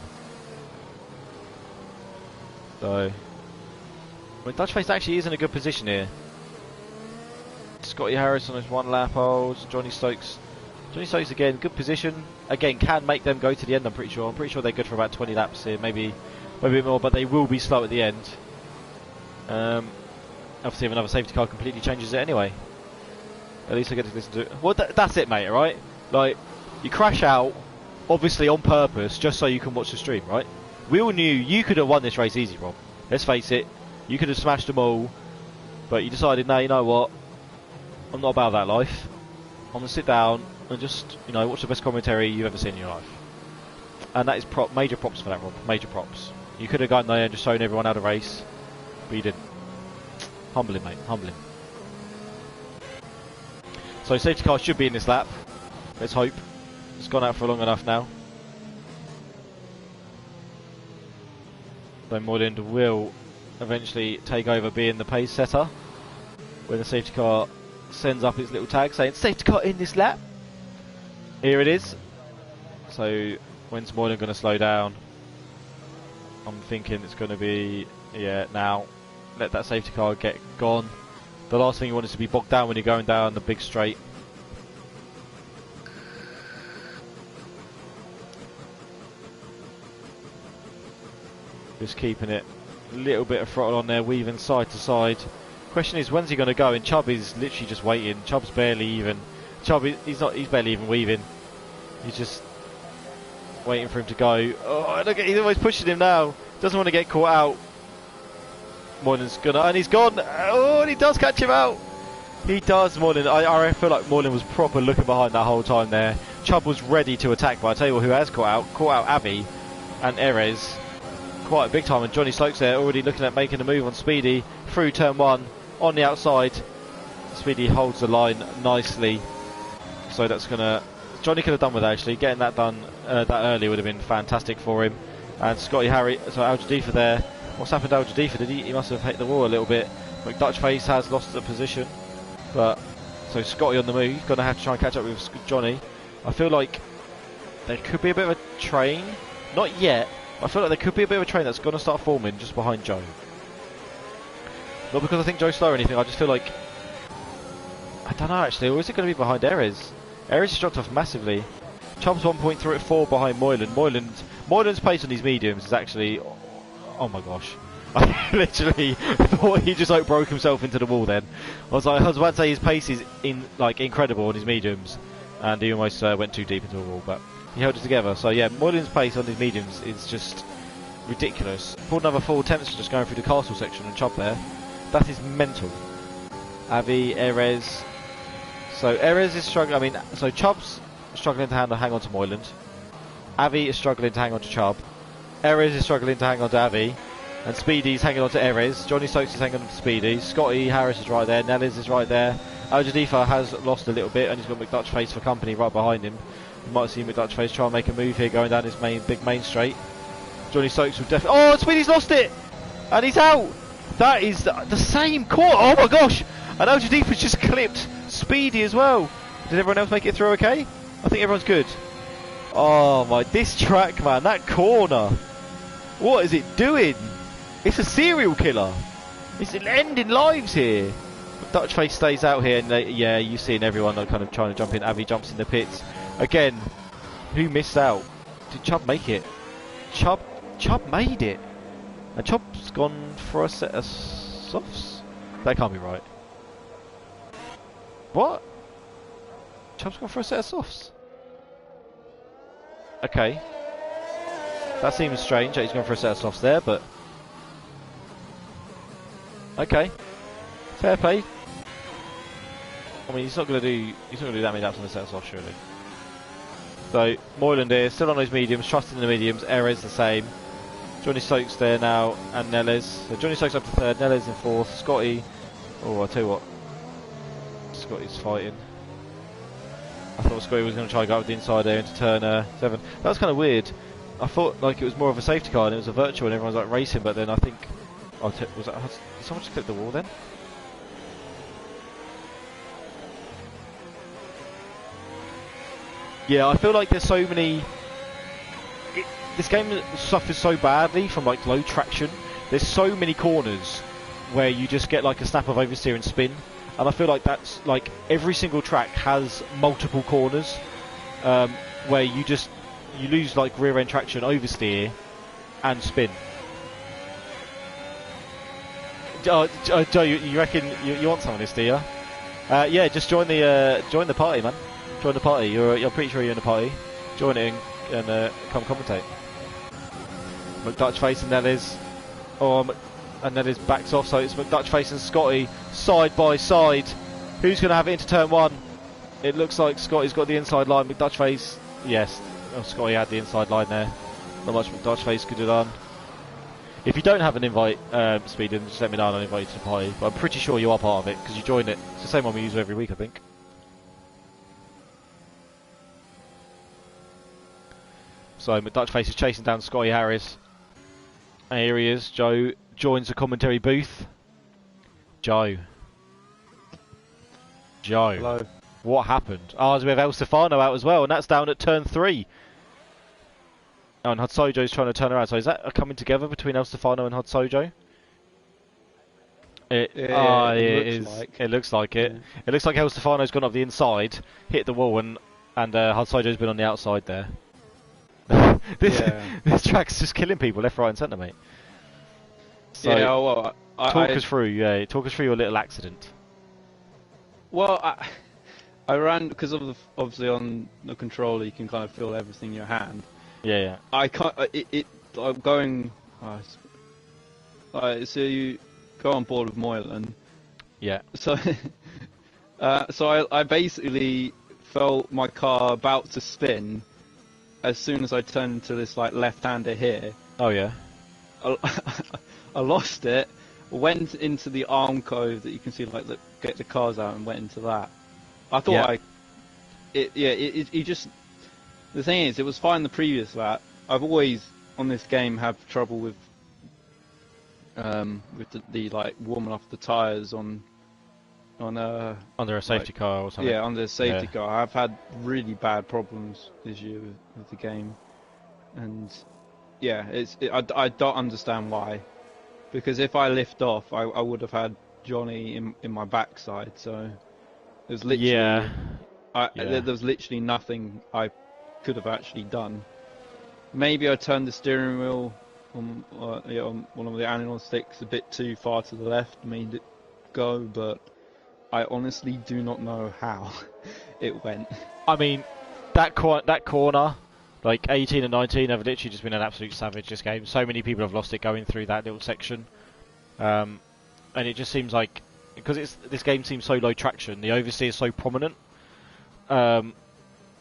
S1: So McDutchface actually is in a good position here. Scotty Harris on his 1 lap holds. Johnny Stokes again, good position. Again, can make them go to the end. I'm pretty sure they're good for about 20 laps here, maybe a bit more, but they will be slow at the end. Obviously, if another safety car completely changes it anyway. At least I get to listen to it. Well, that's it, mate. Right? Like, you crash out, obviously on purpose, just so you can watch the stream, right? We all knew you could have won this race easy, Rob. Let's face it, you could have smashed them all, but you decided, no, you know what? I'm not about that life. I'm gonna sit down and just, watch the best commentary you've ever seen in your life. And that is major props for that, Rob. Major props. You could have gone there and just shown everyone how to race, but you didn't. Humbling, mate. Humbling. So safety car should be in this lap. Let's hope. It's gone out for long enough now. Though Moreland will eventually take over being the pace setter when the safety car sends up its little tag saying safety car in this lap. Here it is. So when's Moreland going to slow down? I'm thinking it's going to be, yeah, now. Let that safety car get gone. The last thing you want is to be bogged down when you're going down the big straight. Just keeping it a little bit of throttle on there, weaving side to side. Question is, when's he going to go? And Chubb is literally just waiting. Chubb's barely even. He's barely even weaving. He's just waiting for him to go. Oh, look, he's almost pushing him now. Doesn't want to get caught out. Moreland's gonna, and he's gone. Oh, and he does catch him out. He does, Moreland. I feel like Moreland was proper looking behind that whole time there. Chubb was ready to attack, but I tell you what, who has caught out Abbey and Erez quite a big time, and Johnny Stokes there already looking at making a move on Speedy through turn 1 on the outside. Speedy holds the line nicely, so that's gonna. Johnny could have done with that actually. Getting that done that early would have been fantastic for him. And Scotty Harry, so Al Jadifa there. What's happened to Al Jadifa? He must have hit the wall a little bit. McDutchface has lost the position, but so Scotty on the move. He's going to have to try and catch up with Johnny. I feel like there could be a bit of a train, not yet. I feel like there could be a bit of a train that's going to start forming just behind Joe. Not because I think Joe's slow or anything. I just feel like, I don't know actually. Or is it going to be behind Erez? Erez has dropped off massively. Chubb's 1.34 behind Moylan. Moylan's pace on these mediums is actually, oh my gosh. I literally thought he just like broke himself into the wall then. I was about to say his pace is incredible on his mediums, and he almost went too deep into the wall, but he held it together. So yeah, Moylan's pace on his mediums is just ridiculous. Pulled another 4 attempts just going through the castle section and Chubb there. That is mental. Avi, Erez. So Erez is struggling. I mean, so Chubb's struggling to hang on to Moyland. Avi is struggling to hang on to Chubb. Erez is struggling to hang on to Avi. And Speedy's hanging on to Erez. Johnny Stokes is hanging on to Speedy. Scotty Harris is right there. Nellis is right there. Al Jadifa has lost a little bit, and he's got McDutchface for company right behind him. You might see McDutchface try and make a move here going down his big main straight. Johnny Stokes will definitely... Oh, Speedy's lost it! And he's out! That is the same corner. Oh my gosh! And Al Jadifa's just clipped Speedy as well. Did everyone else make it through okay? I think everyone's good. Oh my... This track, man. That corner. What is it doing? It's a serial killer. It's ending lives here. Dutchface stays out here, and yeah, you've seen everyone kind of trying to jump in. Avi jumps in the pits. Again, who missed out? Did Chubb make it? Chubb made it. And Chubb's gone for a set of softs? That can't be right. What? Chubb's gone for a set of softs? Okay. That seems strange that he's gone for a set of softs there, but... Okay, fair play. I mean, he's not going to do that many laps on the set off, surely. So Moyland here, still on those mediums, trusting the mediums. Erez the same. Johnny Stokes there now, and Nellis. So Johnny Stokes up to third, Nellis in fourth. Scotty. Oh, I'll tell you what. Scotty's fighting. I thought Scotty was going to try and go up the inside there into turn 7. That was kind of weird. I thought like it was more of a safety car and it was a virtual, and everyone's like racing, but then I think. Did someone just clip the wall then? Yeah, I feel like there's so many... this game suffers so badly from like low traction. There's so many corners where you just get like a snap of oversteer and spin. And I feel like that's like every single track has multiple corners where you lose like rear end traction, oversteer and spin. Joe, you reckon you want some of this, do you? Yeah, just join the party, man. Join the party. You're pretty sure you're in the party. Join it and come commentate. McDutchface and Nellis. And Nellis backs off, so it's McDutchface and Scotty side by side. Who's going to have it into turn 1? It looks like Scotty's got the inside line. McDutchface, yes. Oh, Scotty had the inside line there. Not much McDutchface could have done. If you don't have an invite, Speed, then just let me know and I'll invite you to the party. But I'm pretty sure you are part of it, because you joined it. It's the same one we use every week, I think. So McDutchface is chasing down Scotty Harris. And here he is. Joe joins the commentary booth. Joe.
S2: Hello.
S1: What happened? Oh, we have El Stefano out as well, and that's down at turn 3. Oh, and Hudsojo's trying to turn around. So is that a coming together between El Stefano and Hudsojo? It is. Like. It looks like it. Yeah. It looks like El Stefano's gone up the inside, hit the wall, and Hudsojo's been on the outside there. This track's just killing people left, right, and centre, mate. So
S2: yeah, well,
S1: talk us through your little accident.
S2: Well, I ran because of obviously on the controller you can kind of feel everything in your hand.
S1: Yeah.
S2: I can't. I'm going. So you go on board with Moylan. Yeah. So, I basically felt my car about to spin as soon as I turned into this like left-hander here.
S1: Oh yeah.
S2: I lost it. Went into the arm cove that you can see, like get the cars out, and went into that. I thought you just. The thing is, it was fine the previous lap. I've always on this game had trouble with the like warming off the tyres on
S1: under a safety car or something.
S2: Yeah, under a safety car. I've had really bad problems this year with the game, and yeah, I don't understand why. Because if I lift off, I would have had Johnny in my backside. So there's literally there was literally nothing I could have actually done. Maybe I turned the steering wheel on one of the analog sticks a bit too far to the left, made it go, but I honestly do not know how it went.
S1: I mean, that corner, like 18 and 19, have literally just been an absolute savage this game. So many people have lost it going through that little section. And it just seems like, because this game seems so low traction, the oversteer is so prominent. And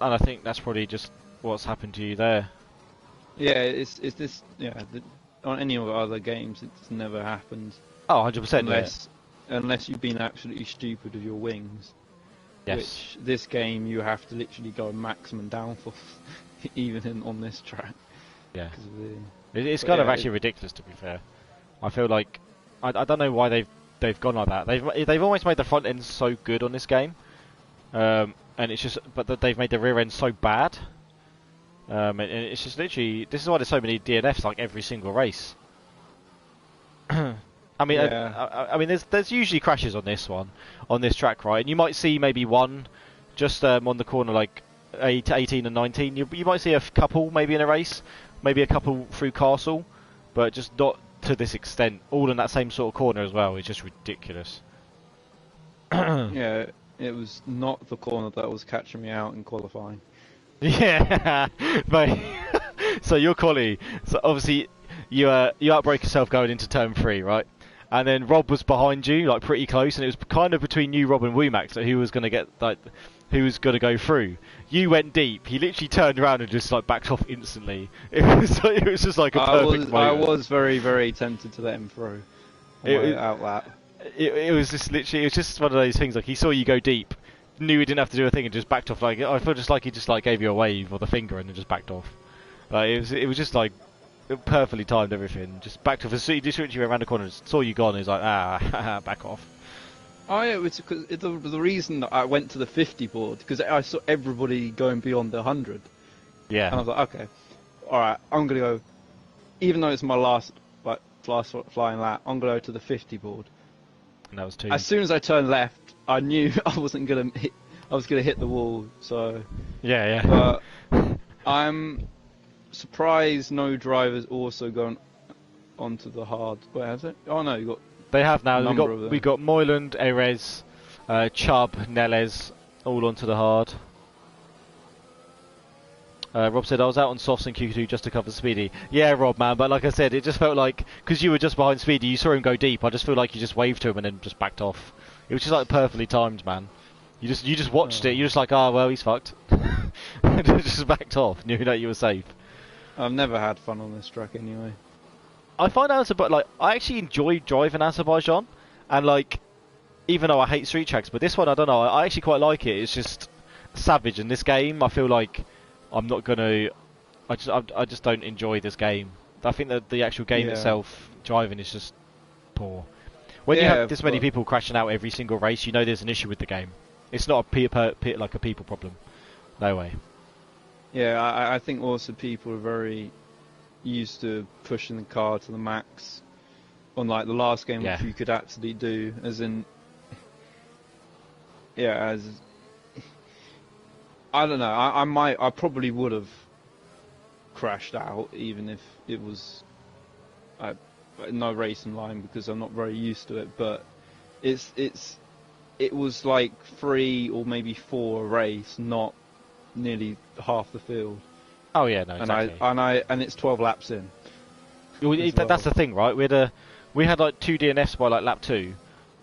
S1: I think that's probably just what's happened to you there.
S2: Yeah, it's this. Yeah, on any of the other games, it's never happened.
S1: Oh, 100%.
S2: Unless you've been absolutely stupid with your wings.
S1: Yes.
S2: Which this game you have to literally go maximum downforce, even on this track.
S1: Yeah. It's kind of actually ridiculous, to be fair. I feel like I don't know why they've gone like that. They've almost made the front end so good on this game, and it's just that they've made the rear end so bad. And it's just literally, this is why there's so many DNFs like every single race. I mean, yeah. I mean, there's usually crashes on this track, right? And you might see maybe one just on the corner, like 18 and 19. You might see a couple maybe in a race, maybe a couple through Castle, but just not to this extent. All in that same sort of corner as well. It's just ridiculous.
S2: Yeah, it was not the corner that was catching me out in qualifying.
S1: Yeah, but so your quali. So obviously you outbroke yourself going into turn 3, right? And then Rob was behind you, like pretty close, and it was kind of between you, Rob, and Womack, who was going to go through. You went deep. He literally turned around and just like backed off instantly. It was just like a perfect moment.
S2: I was very, very tempted to let him through.
S1: It was just literally. It was just one of those things. Like he saw you go deep, knew he didn't have to do a thing, and just backed off. Like I feel just like he just like gave you a wave or the finger and then just backed off. Like it was just like. Perfectly timed everything. Just backed off as soon as you went around the corner, saw you gone. He's like, back off.
S2: Oh yeah, it's because the reason that I went to the 50 board because I saw everybody going beyond the 100.
S1: Yeah.
S2: And I was like, okay, all right, I'm gonna go. Even though it's my last flying lap, I'm gonna go to the 50 board.
S1: And that was 2.
S2: As soon as I turned left, I knew I wasn't gonna hit. I was gonna hit the wall. So.
S1: Yeah.
S2: But I'm surprised no drivers also gone onto the hard. Where has it? Oh no, you got.
S1: They have now. We got Moyland, Erez, Chubb, Neles, all onto the hard. Rob said I was out on softs in Q2 just to cover Speedy. Yeah, Rob, man, but like I said, it just felt like because you were just behind Speedy, you saw him go deep. I just feel like you just waved to him and then just backed off. It was just like perfectly timed, man. You just watched it. You're just like, well, he's fucked. Just backed off. Knew that you were safe.
S2: I've never had fun on this track anyway.
S1: I find I actually enjoy driving Azerbaijan, and like, even though I hate street tracks, but this one I don't know, I actually quite like it. It's just savage in this game. I feel like I'm not gonna. I just don't enjoy this game. I think that the actual game itself, driving, is just poor. When you have this many people crashing out every single race, you know there's an issue with the game. It's not like a people problem. No way.
S2: Yeah, I think also people are very used to pushing the car to the max. Unlike the last game, which you could actually do, as in, I don't know. I probably would have crashed out even if it was no racing line because I'm not very used to it. But it was like 3 or maybe 4 a race, not nearly half the field.
S1: Oh yeah, no, exactly.
S2: And it's 12 laps in.
S1: That's the thing, right? We had like 2 DNFs by like lap 2,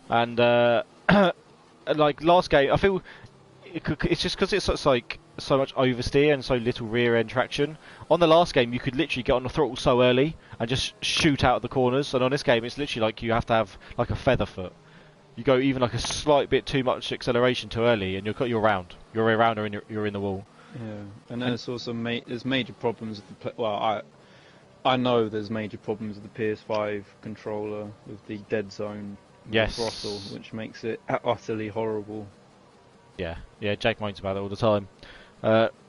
S1: and like last game, I feel it's just because it's like so much oversteer and so little rear end traction. On the last game, you could literally get on the throttle so early and just shoot out of the corners, and on this game, it's literally like you have to have like a feather foot. You go even like a slight bit too much acceleration too early, and you're round. You're around or you're in the wall.
S2: Yeah, and then it's also there's major problems with the I know there's major problems with the PS5 controller with the dead zone throttle, which makes it utterly horrible.
S1: Yeah, Jake moans about it all the time.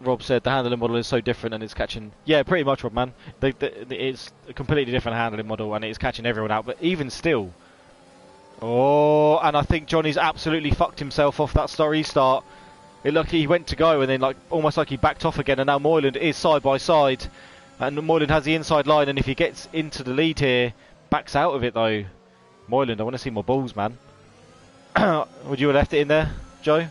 S1: Rob said the handling model is so different and it's catching. Yeah, pretty much, Rob, man. It's a completely different handling model and it's catching everyone out. But even still, and I think Johnny's absolutely fucked himself off that restart. It looked he went to go and then like almost like he backed off again, and now Moyland is side by side, and Moyland has the inside line, and if he gets into the lead here, backs out of it though. Moyland, I want to see more balls, man. Would you have left it in there, Joe?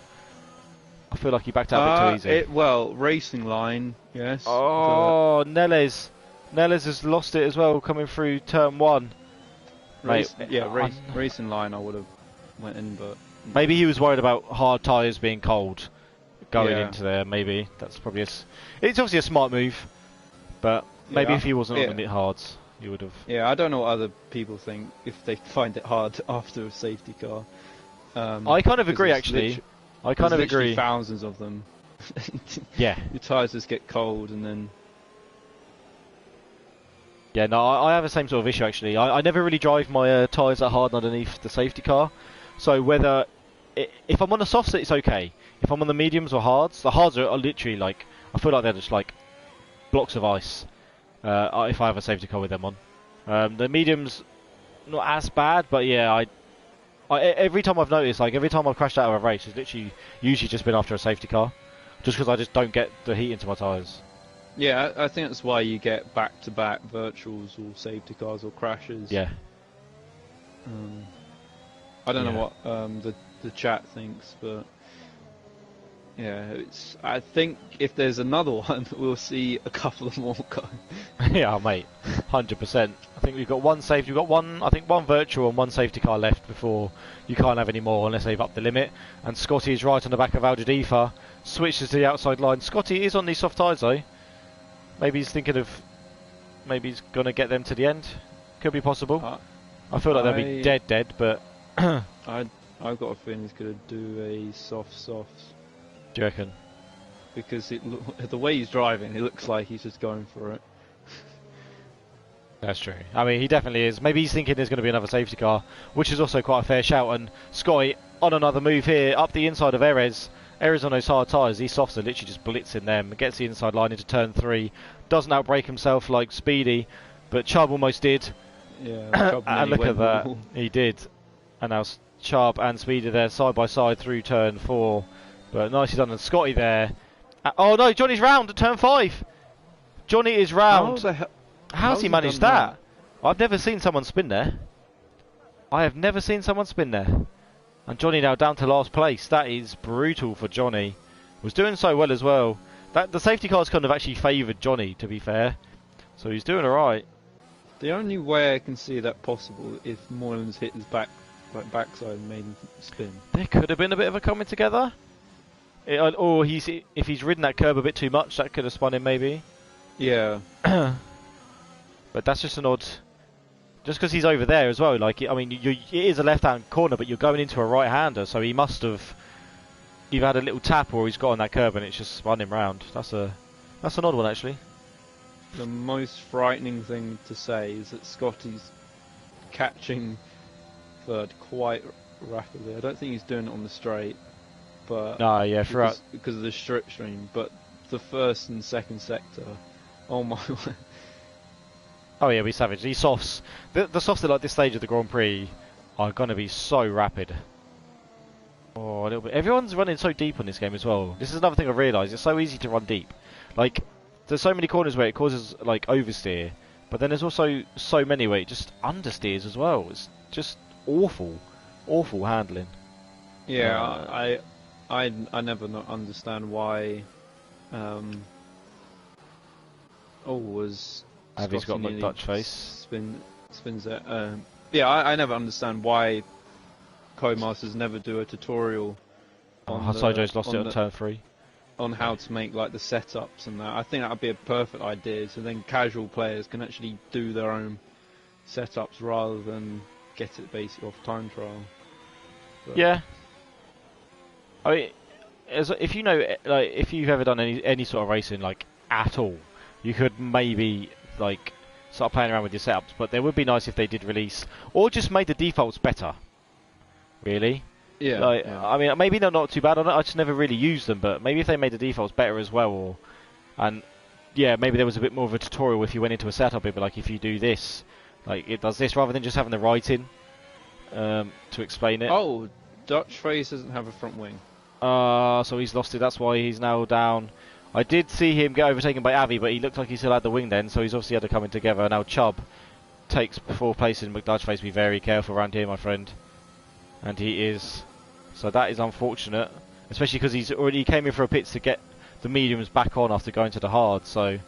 S1: I feel like he backed out a bit too easy.
S2: Well, racing line, yes.
S1: Oh, Neles has lost it as well, coming through turn 1.
S2: Racing line I would have went in, but
S1: maybe he was worried about hard tyres being cold going into there. Maybe that's probably it's obviously a smart move, but maybe if he wasn't on the hards, he would have.
S2: Yeah, I don't know what other people think if they find it hard after a safety car.
S1: I kind of agree, actually. I kind of agree.
S2: Thousands of them.
S1: Yeah.
S2: Your tyres just get cold and then.
S1: Yeah, no, I have the same sort of issue actually. I never really drive my tyres that hard underneath the safety car. So whether if I'm on the softs, it's okay. If I'm on the mediums or hards, the hards are literally like, I feel like they're just like blocks of ice. If I have a safety car with them on, the mediums not as bad, but yeah, every time I've noticed, like every time I've crashed out of a race, it's literally usually just been after a safety car, just because I just don't get the heat into my tyres.
S2: Yeah, I think that's why you get back-to-back virtuals or safety cars or crashes.
S1: Yeah.
S2: I don't know what the chat thinks, but yeah, I think if there's another one, we'll see a couple of more go.
S1: Yeah, mate, 100%. I think we've got one safety. We've got one, I think, one virtual and one safety car left before you can't have any more unless they've upped the limit. And Scotty is right on the back of Al Jadifa, switches to the outside line. Scotty is on these soft tyres though. Maybe he's thinking of, maybe he's going to get them to the end. Could be possible. I feel like they'll be dead, but...
S2: I've got a feeling he's going to do a soft.
S1: Do you reckon?
S2: Because the way he's driving, it looks like he's just going for it.
S1: That's true. I mean, he definitely is. Maybe he's thinking there's going to be another safety car, which is also quite a fair shout. And Scotty on another move here, up the inside of Erez. Erez on those hard tyres, these softs are literally just blitzing them. Gets the inside line into turn 3. Doesn't outbrake himself like Speedy, but Chubb almost did.
S2: Yeah,
S1: and look at that. He did. And now Chubb and Speedy there side by side through turn 4. But nicely done. And Scotty there. Oh no, Johnny's round at turn 5. Johnny is round. How's he managed that? I've never seen someone spin there. I have never seen someone spin there. And Johnny now down to last place. That is brutal for Johnny. Was doing so well as well. The safety car's kind of actually favoured Johnny, to be fair. So he's doing alright.
S2: The only way I can see that possible if Moylan's hit his backside and made him spin.
S1: There could have been a bit of a coming together. Or if he's ridden that curb a bit too much, that could have spun him maybe.
S2: Yeah.
S1: But that's just an odd... Just because he's over there as well, like, I mean, it is a left-hand corner, but you're going into a right-hander, so he must have either had a little tap or he's got on that curb and it's just spun him round. That's an odd one, actually.
S2: The most frightening thing to say is that Scotty's catching third quite rapidly. I don't think he's doing it on the straight, but
S1: no, yeah,
S2: because of the strip stream. But the first and second sector, oh my word.
S1: Oh yeah, we savage. These softs, the softs at like this stage of the Grand Prix are going to be so rapid. Oh, a little bit. Everyone's running so deep on this game as well. This is another thing I've realised. It's so easy to run deep. Like, there's so many corners where it causes like oversteer, but then there's also so many where it just understeers as well. It's just awful handling.
S2: Yeah, I never understand why. Was
S1: Avi's got a Dutch face.
S2: Spins it. Yeah, I never understand why Codemasters never do a tutorial on
S1: Hasojo's lost it on turn 3.
S2: On how to make like the setups and that. I think that would be a perfect idea, so then casual players can actually do their own setups rather than get it basically off time trial. But
S1: yeah. I mean, if you know, like, if you've ever done any sort of racing like at all, you could maybe like start playing around with your setups. But it would be nice if they did release or just made the defaults better. Really.
S2: Yeah,
S1: like,
S2: yeah.
S1: I mean, maybe they're not too bad on it. I just never really used them, but maybe if they made the defaults better as well, and yeah, maybe there was a bit more of a tutorial if you went into a setup. It'd be like, if you do this, like it does this, rather than just having the writing to explain it.
S2: Oh, Dutch Phase doesn't have a front wing.
S1: So he's lost it. That's why he's now down. I did see him get overtaken by Avi, but he looked like he still had the wing then, so he's obviously had to come in together. Now Chubb takes 4th place in McDudge Face. Be very careful around here, my friend. And he is. So that is unfortunate, especially because he came in for a pits to get the mediums back on after going to the hards. So, I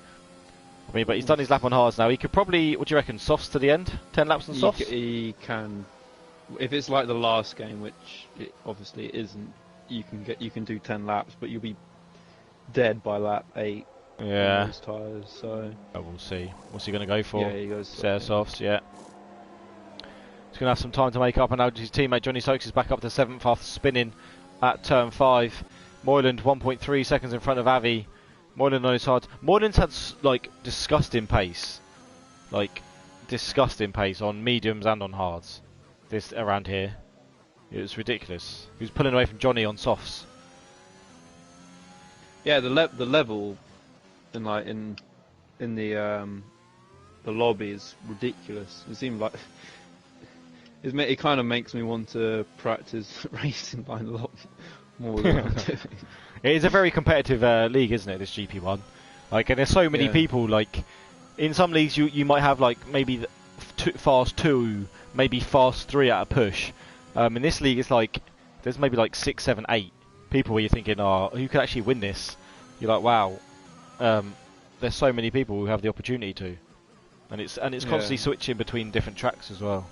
S1: mean, but he's done his lap on hards now. He could probably, what do you reckon, softs to the end? 10 laps on softs?
S2: He can. If it's like the last game, which it obviously isn't, you can do 10 laps, but you'll be dead by lap 8.
S1: Yeah.
S2: On those tyres, so.
S1: Oh, we'll see. What's he going to go for?
S2: Yeah, he goes.
S1: Set softs, yeah. He's going to have some time to make up, and now his teammate Johnny Stokes is back up to 7th after spinning at turn 5. Moyland 1.3 seconds in front of Avi. Moyland on his hard. Moyland's had like disgusting pace on mediums and on hards. This around here, it was ridiculous. He was pulling away from Johnny on softs.
S2: Yeah, the level in the lobby is ridiculous. It seemed like it kind of makes me want to practice racing by a lot more than I'm doing.
S1: It is a very competitive league, isn't it? This GP1, like, and there's so many people. Like, in some leagues, you might have like maybe fast 2, maybe fast 3 at a push. In this league, it's like there's maybe like 6, 7, 8 people where you're thinking, oh, who could actually win this? You're like, wow. There's so many people who have the opportunity to, and it's constantly switching between different tracks as well.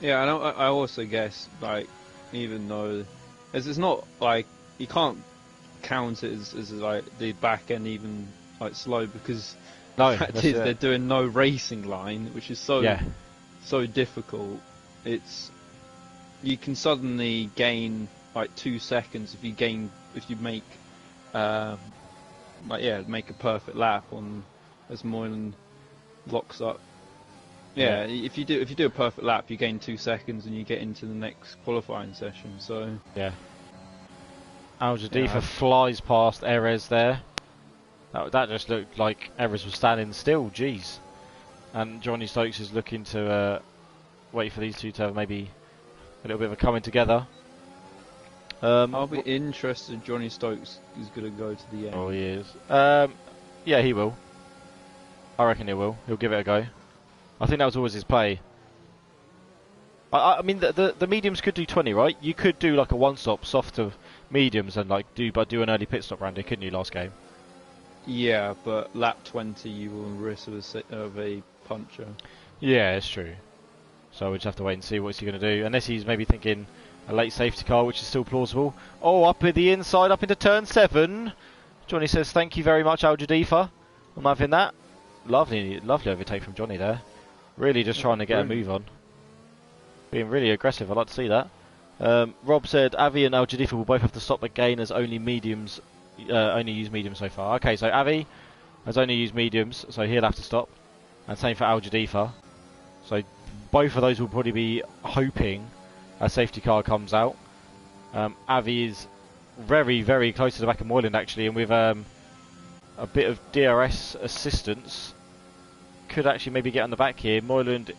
S2: Yeah, and I also guess, like, even though it's not like you can't count it as like the back end even like slow, because the fact is they're doing no racing line, which is so difficult. You can suddenly gain like 2 seconds if you make make a perfect lap on as Moylan locks up. Yeah, if you do a perfect lap, you gain 2 seconds and you get into the next qualifying session. So
S1: yeah, Al Jadifa flies past Erez there. That just looked like Erez was standing still. Jeez. And Johnny Stokes is looking to wait for these two to have maybe a little bit of a coming together.
S2: I'll be interested. Johnny Stokes is going to go to the end.
S1: Oh, he is. Yeah, he will. I reckon he will. He'll give it a go. I think that was always his play. I mean, the mediums could do 20, right? You could do like a one-stop soft to mediums and like do an early pit stop round here, couldn't you, last game?
S2: Yeah, but lap 20 you will risk of a puncture.
S1: Yeah, it's true. So we just have to wait and see what's he going to do. Unless he's maybe thinking a late safety car, which is still plausible. Oh, up at the inside, up into turn 7. Johnny says, thank you very much, Al Jadifa. I'm having that. Lovely overtake from Johnny there. Really just trying to get a move on. Being really aggressive, I'd like to see that. Rob said, Avi and Al Jadifa will both have to stop again as only use mediums so far. Okay, so Avi has only used mediums, so he'll have to stop. And same for Al Jadifa. So both of those will probably be hoping a safety car comes out. Avi is very, very close to the back of Moyland actually, and with a bit of DRS assistance, could actually maybe get on the back here. Moyland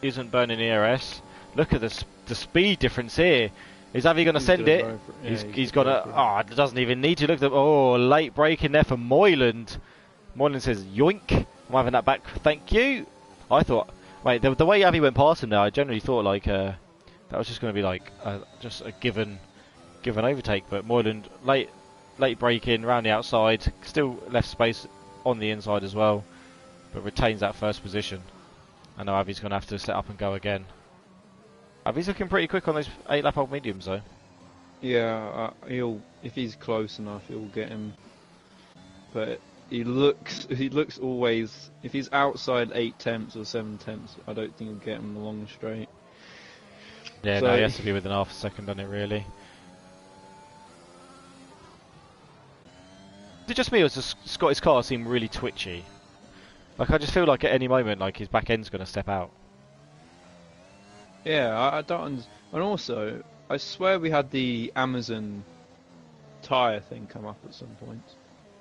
S1: isn't burning ERS. Look at the speed difference here. Is Avi going to send it? He's got to. Oh, it doesn't even need to. Look at late break in there for Moyland. Moyland says, yoink. I'm having that back. Thank you. I thought, wait, the way Avi went past him there, I generally thought like that was just going to be like just a given overtake. But Moyland late break in round the outside, still left space on the inside as well, but retains that first position. I know Avi's going to have to set up and go again. Avi's looking pretty quick on those 8-lap-old mediums, though.
S2: Yeah, if he's close enough, he'll get him. But he looks always. If he's outside 8 tenths or 7 tenths, I don't think he'll get him the long straight.
S1: Yeah,
S2: so
S1: no, he has to be within half a second on it, really. Is it just me, or does Scott's car seem really twitchy? Like, I just feel like at any moment, like, his back end's going to step out.
S2: Yeah, I don't. And also, I swear we had the Amazon tyre thing come up at some point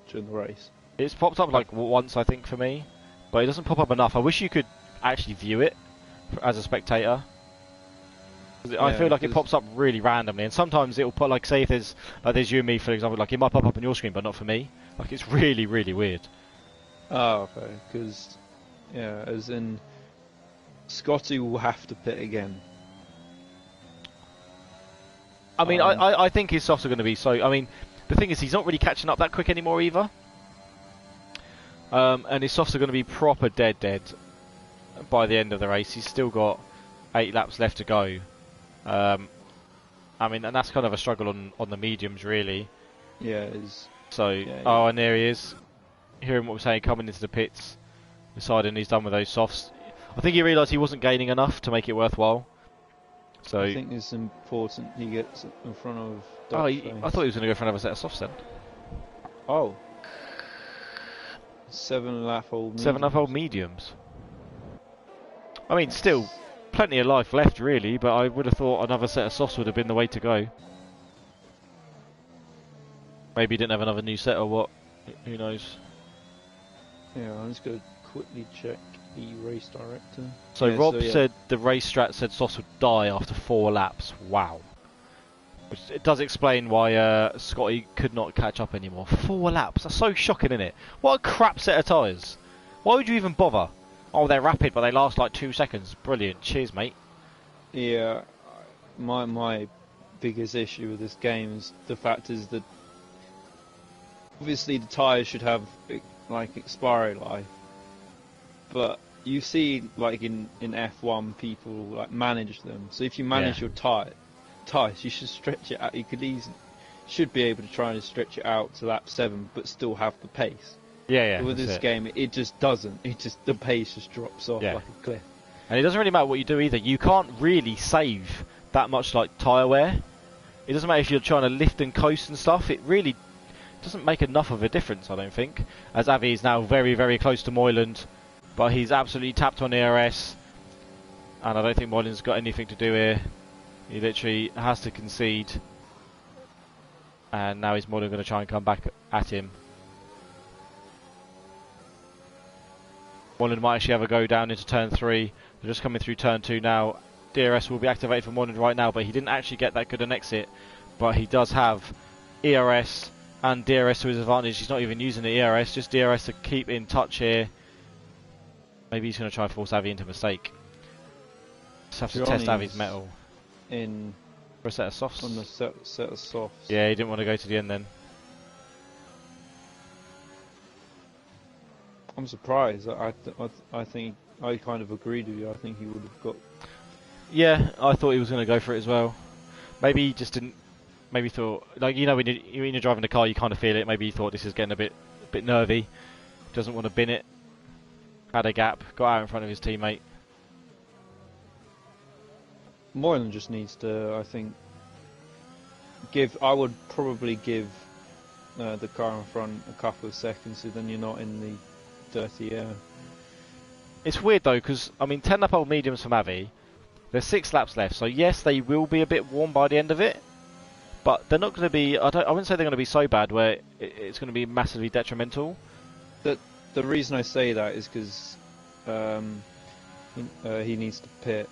S2: during the race.
S1: It's popped up like once, I think, for me, but it doesn't pop up enough. I wish you could actually view it as a spectator. I
S2: Yeah,
S1: feel like it
S2: 'cause-
S1: pops up really randomly, and sometimes it'll put like, say if there's you and me, for example, like it might pop up on your screen, but not for me. Like it's really, really weird.
S2: Oh, okay. Because yeah, as in Scotty will have to pit again.
S1: I mean, I think his softs are going to be so. I mean, the thing is, he's not really catching up that quick anymore either. And his softs are going to be proper dead by the end of the race. He's still got 8 laps left to go. I mean, and that's kind of a struggle on the mediums, really.
S2: Yeah, is
S1: So,
S2: yeah.
S1: oh, and there he is. Hearing what we're saying, coming into the pits, deciding he's done with those softs. I think he realised he wasn't gaining enough to make it worthwhile. So,
S2: I think it's important he gets in front of.
S1: oh,
S2: Dutch
S1: I thought he was going to go for another set of softs then.
S2: Oh. 7-lap old.
S1: 7.5 old mediums. I mean, still plenty of life left, really, but I would have thought another set of softs would have been the way to go. Maybe he didn't have another new set or what. Who knows?
S2: Yeah, I'm just gonna quickly check the race director.
S1: So
S2: Yeah,
S1: Rob
S2: so, yeah.
S1: said the race strat said softs would die after 4 laps. Wow. Which it does explain why Scotty could not catch up anymore. 4 laps. That's so shocking, isn't it? What a crap set of tyres. Why would you even bother? Oh, they're rapid, but they last like 2 seconds. Brilliant. Cheers, mate.
S2: Yeah, my biggest issue with this game is the fact is that obviously the tyres should have like expiry life, but you see like in F1 people like manage them. So if you manage your tyres, you should stretch it out. You should be able to try and stretch it out to lap 7, but still have the pace.
S1: Yeah.
S2: With this game, it just doesn't. The pace just drops off
S1: Yeah.
S2: like a cliff.
S1: And it doesn't really matter what you do either. You can't really save that much like tyre wear. It doesn't matter if you're trying to lift and coast and stuff. It really doesn't make enough of a difference, I don't think. As Avi is now very, very close to Moyland, but he's absolutely tapped on ERS, and I don't think Moyland's got anything to do here. He literally has to concede, and now he's Moyland going to try and come back at him. Moyland might actually have a go down into turn 3. They're just coming through turn 2 now. DRS will be activated for Moyland right now, but he didn't actually get that good an exit. But he does have ERS and DRS to his advantage. He's not even using the ERS, just DRS to keep in touch here. Maybe he's going to try and force Avi into a mistake. Just have to test Avi's metal. For a set of softs.
S2: On the set of softs.
S1: Yeah, he didn't want to go to the end then.
S2: I'm surprised. I think I kind of agreed with you. I think he would have got.
S1: Yeah, I thought he was going to go for it as well. Maybe he just didn't. Maybe thought, like, you know, when you're driving the car, you kind of feel it. Maybe he thought this is getting a bit nervy. Doesn't want to bin it. Had a gap. Got out in front of his teammate.
S2: Moylan just needs to, I think, give. I would probably give the car in front a couple of seconds, so then you're not in the dirty air.
S1: It's weird though, because I mean, 10 lap old mediums from Avi. There's 6 laps left, so yes, they will be a bit warm by the end of it, but they're not going to be. I wouldn't say they're going to be so bad where it's going to be massively detrimental.
S2: The reason I say that is because he needs to pit.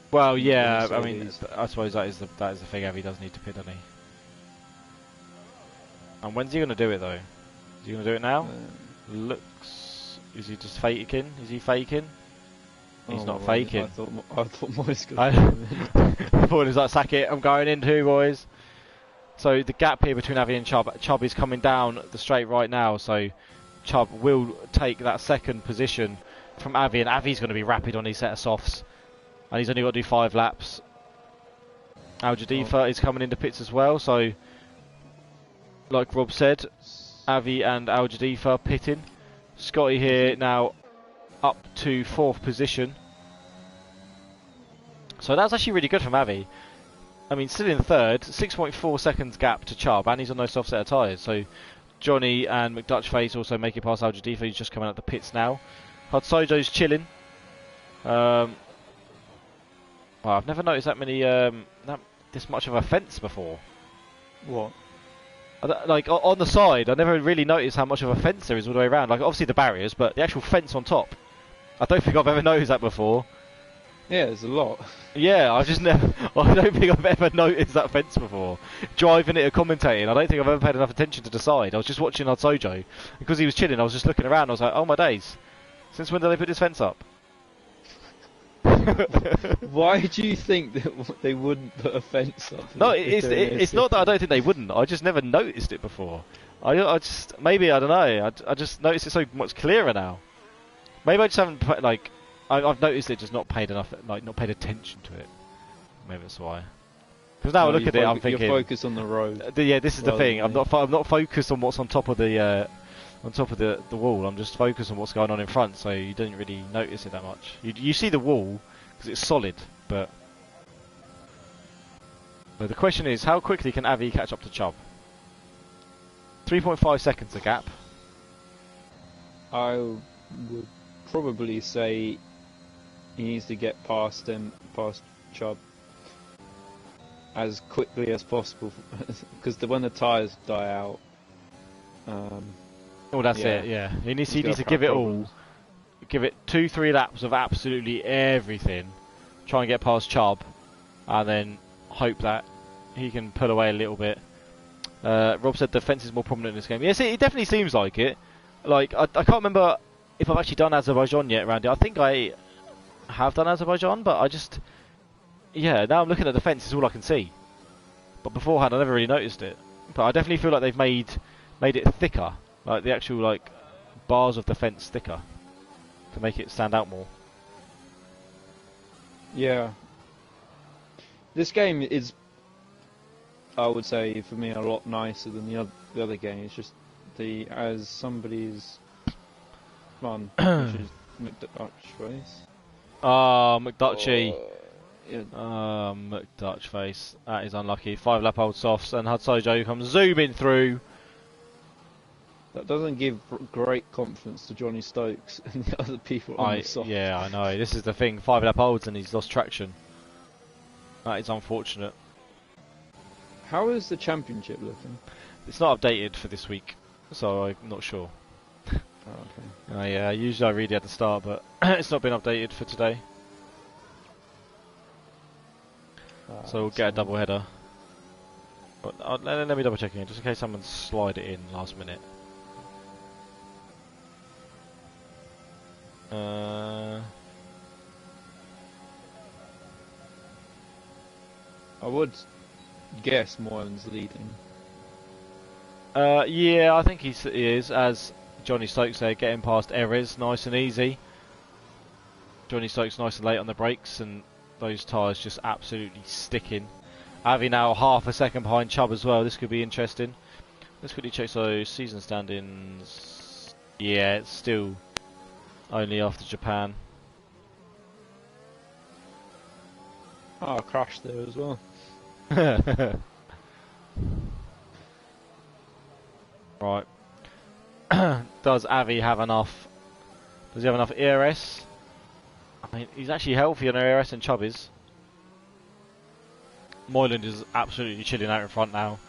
S1: Well, yeah, I mean, I suppose that is the thing. Avi does need to pit, doesn't he? And when's he going to do it though? Is he going to do it now? Looks. Is he just faking? Is he faking? He's not faking.
S2: I thought Moyes could. I
S1: thought he was like, sack it, I'm going in too, boys. So the gap here between Avi and Chubb. Chubb is coming down the straight right now, so Chubb will take that second position from Avi, and Avi's going to be rapid on his set of softs. And he's only got to do 5 laps. Al Jadifa is coming into pits as well, so like Rob said, Avi and Al Jadifa pitting. Scotty here now up to 4th position. So that's actually really good from Avi. I mean, still in 3rd, 6.4 seconds gap to Chubb, and he's on those soft set of tyres. So Johnny and McDutchface also make it past Al Jadifa. He's just coming out the pits now. Hudsojo's chilling. Well, I've never noticed that many, this much of a fence before.
S2: What?
S1: Like on the side, I never really noticed how much of a fence there is all the way around. Like obviously the barriers, but the actual fence on top. I don't think I've ever noticed that before.
S2: Yeah, there's a lot.
S1: Yeah, I've just never. I don't think I've ever noticed that fence before. Driving it or commentating, I don't think I've ever paid enough attention to decide. I was just watching Sojo because he was chilling. I was just looking around. I was like, oh my days, since when did they put this fence up?
S2: Why do you think that they wouldn't put a fence up?
S1: No,
S2: if they're in their
S1: it's not that I
S2: city?
S1: don't think they wouldn't. I just never noticed it before. I just maybe I don't know. I just noticed it so much clearer now. Maybe I just haven't like I've noticed it, just not paid enough, like not paid attention to it. Maybe that's why. Because now I
S2: No,
S1: look at it, I'm thinking.
S2: you're focused on the road.
S1: Yeah, this is the
S2: rather
S1: thing.
S2: than
S1: I'm not focused on what's on top of the the wall. I'm just focused on what's going on in front. So you don't really notice it that much. You see the wall because it's solid, but the question is, how quickly can Avi catch up to Chubb? 3.5 seconds a gap.
S2: I would probably say he needs to get past Chubb as quickly as possible, because when the tyres die out.
S1: Oh, that's
S2: yeah,
S1: it. Yeah, he needs
S2: he's
S1: to
S2: gonna
S1: give
S2: have
S1: it
S2: problems.
S1: all. Give it 2-3 laps of absolutely everything. Try and get past Chubb, and then hope that he can pull away a little bit. Rob said the fence is more prominent in this game. Yes, it definitely seems like it. Like I can't remember if I've actually done Azerbaijan yet around it. I think I have done Azerbaijan, but I just now I'm looking at the fence. It's all I can see. But beforehand, I never really noticed it. But I definitely feel like they've made it thicker, like the actual like bars of the fence thicker to make it stand out more.
S2: Yeah, this game is, I would say, for me, a lot nicer than the other game. It's just as somebody's fun, which is McDutch race.
S1: Ah, McDutchy.
S2: Yeah,
S1: McDutch face. That is unlucky. 5 lap old softs, and Sojo comes zooming through.
S2: that doesn't give great confidence to Johnny Stokes and the other people on the soft.
S1: Yeah, I know. This is the thing. 5 lap olds, and he's lost traction. That is unfortunate.
S2: How is the championship looking?
S1: It's not updated for this week, so I'm not sure.
S2: Oh, okay.
S1: Yeah, usually I read it at the start, but it's not been updated for today. So we'll get a double header. But let me double check again, just in case someone slide it in last minute.
S2: I would guess Moylan's leading.
S1: Yeah, I think he is, as Johnny Stokes there, getting past Erez nice and easy. Johnny Stokes nice and late on the brakes, and those tyres just absolutely sticking. Avi now half a second behind Chubb as well. This could be interesting. Let's quickly check. So season standings. Yeah, it's still only after Japan.
S2: Oh, I crashed there as well.
S1: Right. Does Avi have enough? Does he have enough ERS? I mean, he's actually healthier on ERS than Chubb is. Moyland is absolutely chilling out in front now.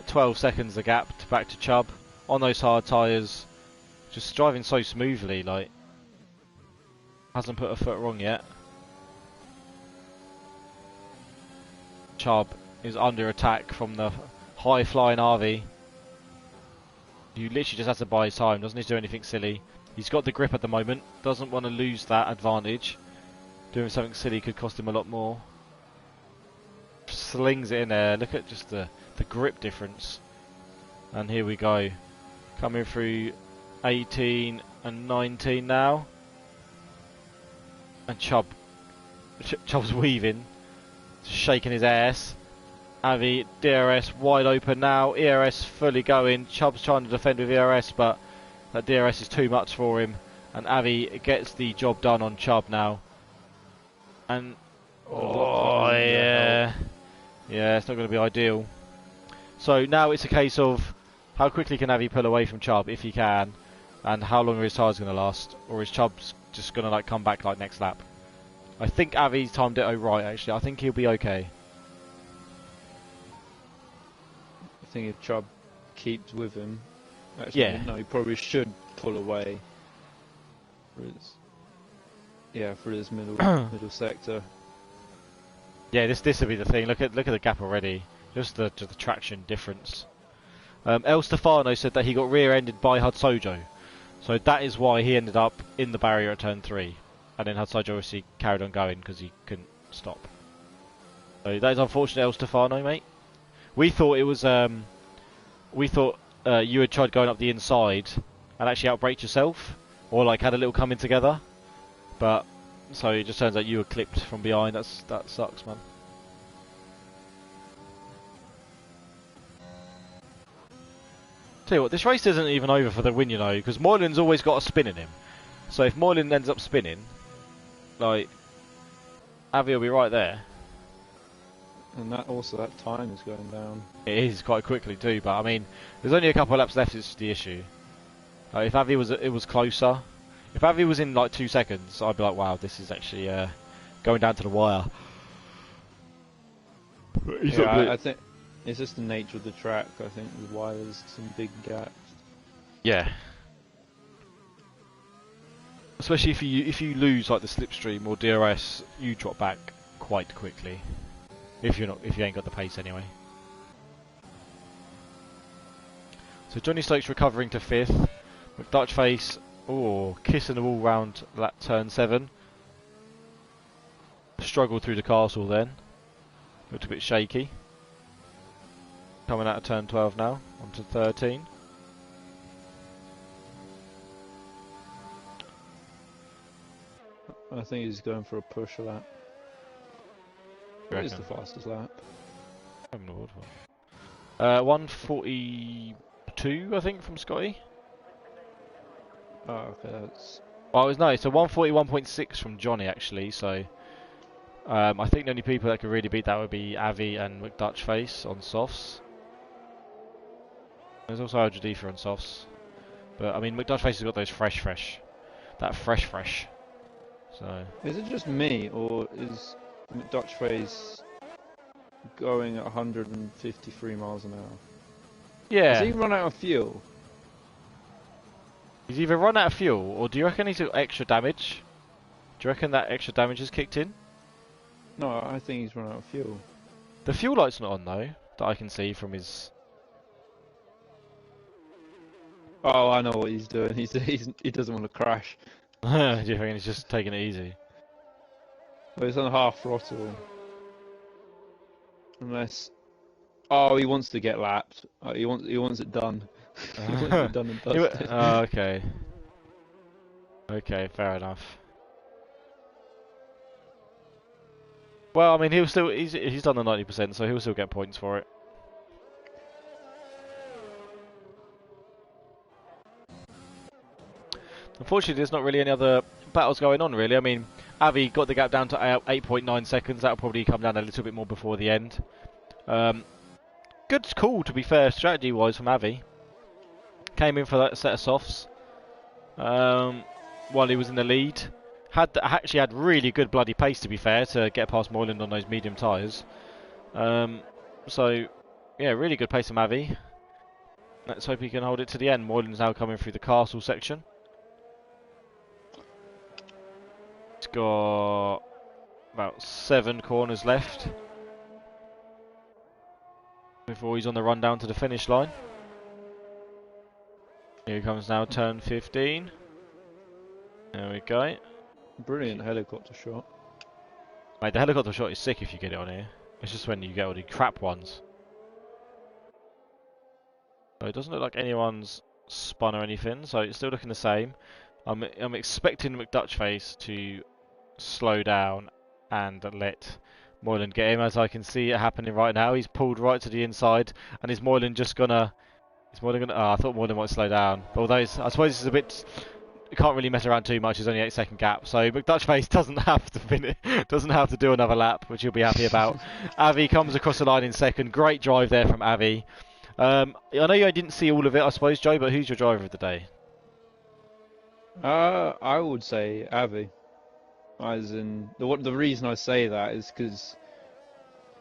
S1: 12 seconds the gap back to Chubb. On those hard tyres. Just driving so smoothly, like. Hasn't put a foot wrong yet. Chubb is under attack from the high flying RV. You literally just have to buy his time, doesn't need to do anything silly. He's got the grip at the moment, doesn't want to lose that advantage. Doing something silly could cost him a lot more. Slings it in there, look at just the grip difference. And here we go. Coming through 18 and 19 now. And Chubb's weaving, shaking his ass. Avi, DRS wide open now, ERS fully going. Chubb's trying to defend with ERS, but that DRS is too much for him. And Avi gets the job done on Chubb now. And yeah, it's not going to be ideal. So now it's a case of how quickly can Avi pull away from Chubb, if he can, and how long are his tyres going to last, or is Chubb's just going to like come back like next lap? I think Avi's timed it right actually. I think he'll be okay.
S2: I think if Chubb keeps with him, actually,
S1: Yeah.
S2: no, he probably should pull away. yeah, through this middle sector.
S1: Yeah, this would be the thing. Look at the gap already. Just the traction difference. El Stefano said that he got rear-ended by Hudsojo, so that is why he ended up in the barrier at turn 3, and then Hudsojo obviously carried on going because he couldn't stop. So that is unfortunate, El Stefano, mate. We thought it was you had tried going up the inside and actually outbraked yourself, or like had a little coming together, but so it just turns out you were clipped from behind. That sucks, man. Tell you what, this race isn't even over for the win, you know, because Moylan's always got a spin in him. So if Moylan ends up spinning, like, Avi will be right there.
S2: And that time is going down.
S1: It is quite quickly too, but I mean, there's only a couple of laps left. It's the issue. If Avi was closer, if Avi was in like 2 seconds, I'd be like, wow, this is actually going down to the wire.
S2: Yeah, I think it's just the nature of the track. I think is why there's some big gaps.
S1: Yeah. Especially if you lose like the slipstream or DRS, you drop back quite quickly. If you ain't got the pace anyway. So Johnny Stokes recovering to 5th. McDutchface, kissing the wall round turn 7. Struggled through the castle then. Looked a bit shaky. Coming out of turn 12 now, onto 13.
S2: I think he's going for a push lap. What is the fastest lap?
S1: I haven't know what. 1:42, I think, from Scotty.
S2: Oh, okay, that's...
S1: Oh, it was nice. So 1:41.6 from Johnny, actually. So I think the only people that could really beat that would be Avi and McDutchface on softs. There's also Algedifa on softs. But, I mean, McDutchface has got those fresh. That fresh. So...
S2: Is it just me, or is McDutchface going at 153 miles an hour?
S1: Yeah.
S2: Has he run out of fuel?
S1: He's either run out of fuel, or do you reckon he's got extra damage? Do you reckon that extra damage has kicked in?
S2: No, I think he's run out of fuel.
S1: The fuel light's not on though, that I can see from his...
S2: Oh, I know what he's doing. He doesn't want to crash.
S1: Do you think he's just taking it easy?
S2: Well, he's on half throttle. Unless... Oh, he wants to get lapped. He wants it done. He wants it done and dusted.
S1: Oh, okay. Okay, fair enough. Well, I mean, he's done the 90%, so he'll still get points for it. Unfortunately, there's not really any other battles going on, really. I mean, Avi got the gap down to 8.9 seconds. That'll probably come down a little bit more before the end. Good call, to be fair, strategy-wise from Avi. Came in for that set of softs while he was in the lead. Actually had really good bloody pace, to be fair, to get past Moylan on those medium tyres. So, yeah, really good pace from Avi. Let's hope he can hold it to the end. Moylan's now coming through the castle section. It's got about 7 corners left before he's on the run down to the finish line. Here comes now turn 15. There we go.
S2: Brilliant helicopter shot.
S1: Mate, the helicopter shot is sick if you get it on here. It's just when you get all the crap ones. So it doesn't look like anyone's spun or anything, so it's still looking the same. I'm expecting McDutchface to slow down and let Moylan get him, as I can see it happening right now. He's pulled right to the inside, and is Moylan just gonna... Is Moylan gonna... Oh, I thought Moylan might slow down. But although I suppose this is a bit... You can't really mess around too much. It's only 8-second gap, so McDutchface doesn't have to finish, doesn't have to do another lap, which he'll be happy about. Avi comes across the line in second. Great drive there from Avi. I know I didn't see all of it, I suppose, Joe, but who's your driver of the day?
S2: I would say Avi. As in the reason I say that is because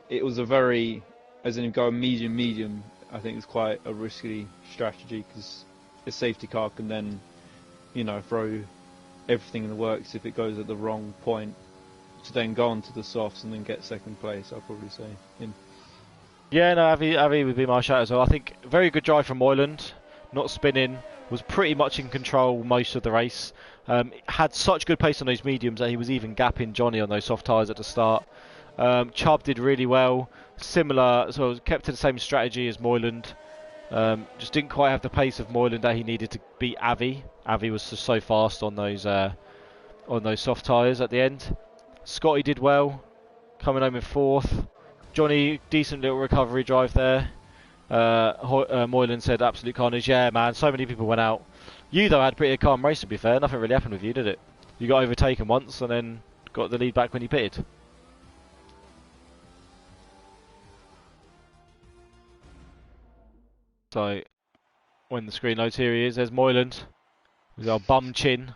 S2: it was a very, as in going medium. I think it's quite a risky strategy because a safety car can then, you know, throw everything in the works if it goes at the wrong point to then go on to the softs and then get second place. I'll probably say him.
S1: Yeah, no, Avi would be my shout as well. I think very good drive from Moyland, not spinning, was pretty much in control most of the race. Had such good pace on those mediums that he was even gapping Johnny on those soft tyres at the start. Chubb did really well, similar, so kept to the same strategy as Moyland. Just didn't quite have the pace of Moyland that he needed to beat Avi. Avi was just so fast on those soft tyres at the end. Scotty did well, coming home in fourth. Johnny, decent little recovery drive there. Moylan said absolute carnage. Yeah, man, so many people went out. You, though, had pretty calm race, to be fair. Nothing really happened with you, did it? You got overtaken once and then got the lead back when you pitted. So, when the screen loads, here he is. There's Moyland with our bum chin.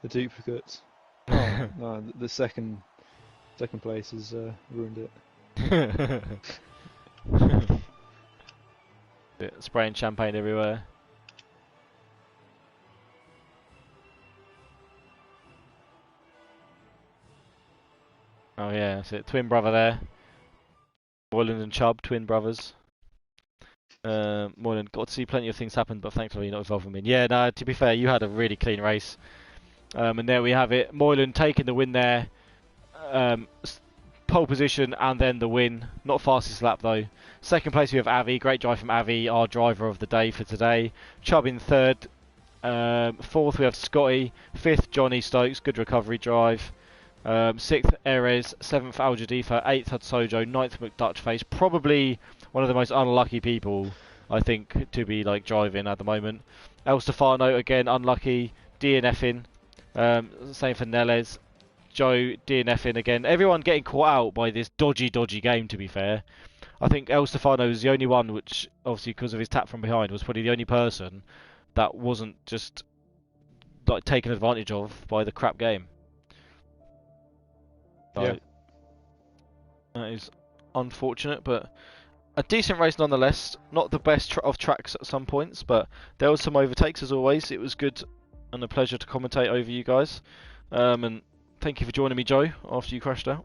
S2: The duplicates. Oh, no, the second place has ruined it.
S1: Spraying champagne everywhere. Oh yeah, that's it. Twin brother there. Moyland and Chubb, twin brothers. Moyland, got to see plenty of things happen, but thankfully not involved in me. Yeah, no, to be fair, you had a really clean race. And there we have it. Moyland taking the win there. Pole position and then the win. Not fastest lap though. Second place we have Avi. Great drive from Avi, our driver of the day for today. Chubb in third. Fourth we have Scotty. Fifth Johnny Stokes. Good recovery drive. Sixth Erez. Seventh Al Jadifa. Eighth had Sojo. Ninth McDutchface. Probably one of the most unlucky people I think to be like driving at the moment. El Stefano again unlucky. DNFing. Same for Neles. Joe DNFing again. Everyone getting caught out by this dodgy game, to be fair. I think El Stefano was the only one which, obviously because of his tap from behind, was probably the only person that wasn't just like taken advantage of by the crap game.
S2: Yeah.
S1: That is unfortunate, but a decent race nonetheless. Not the best of tracks at some points, but there was some overtakes as always. It was good and a pleasure to commentate over you guys. And thank you for joining me, Joe, after you crashed out.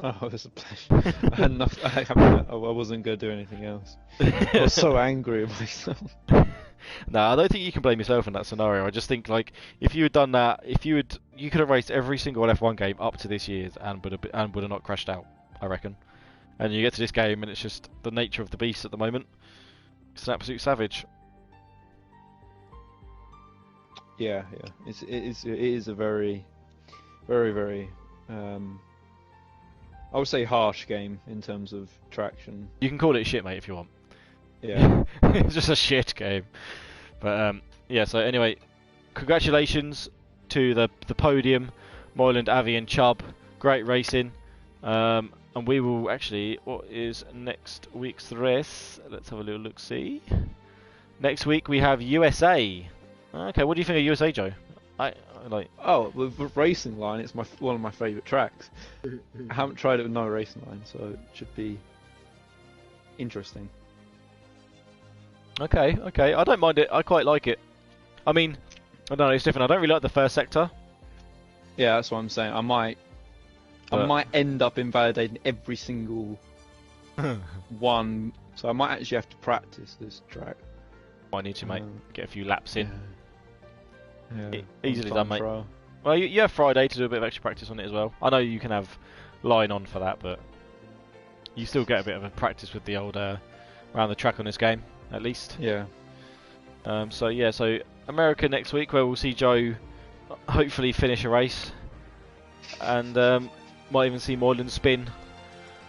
S2: Oh, it was a pleasure. I wasn't going to do anything else. I was so angry at myself.
S1: No, I don't think you can blame yourself in that scenario. I just think like if you had done that, you could have raced every single F1 game up to this year's and would have not crashed out, I reckon. And you get to this game and it's just the nature of the beast at the moment. It's an absolute savage.
S2: Yeah. It is a very, very, very, I would say harsh game in terms of traction.
S1: You can call it shit, mate, if you want.
S2: Yeah.
S1: It's just a shit game. But yeah, so anyway, congratulations to the podium, Moyland, Avi and Chubb. Great racing. And we will actually, what is next week's race? Let's have a little look-see. Next week we have USA. Okay, what do you think of USA, Joe? I like.
S2: Oh, with racing line, it's one of my favourite tracks. I haven't tried it with no racing line, so it should be interesting.
S1: Okay. I don't mind it. I quite like it. I mean, I don't know. It's different. I don't really like the first sector.
S2: Yeah, that's what I'm saying. I might end up invalidating every single one, so I might actually have to practice this track.
S1: Might need to, mate. Get a few laps in.
S2: Yeah.
S1: Easily done, mate. Well, you have Friday to do a bit of extra practice on it as well. I know you can have line on for that, but you still get a bit of a practice with the old around the track on this game, at least.
S2: Yeah.
S1: So America next week, where we'll see Joe hopefully finish a race, and might even see Moylan spin.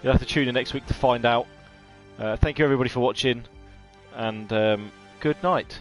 S1: You'll have to tune in next week to find out. Thank you everybody for watching, and good night.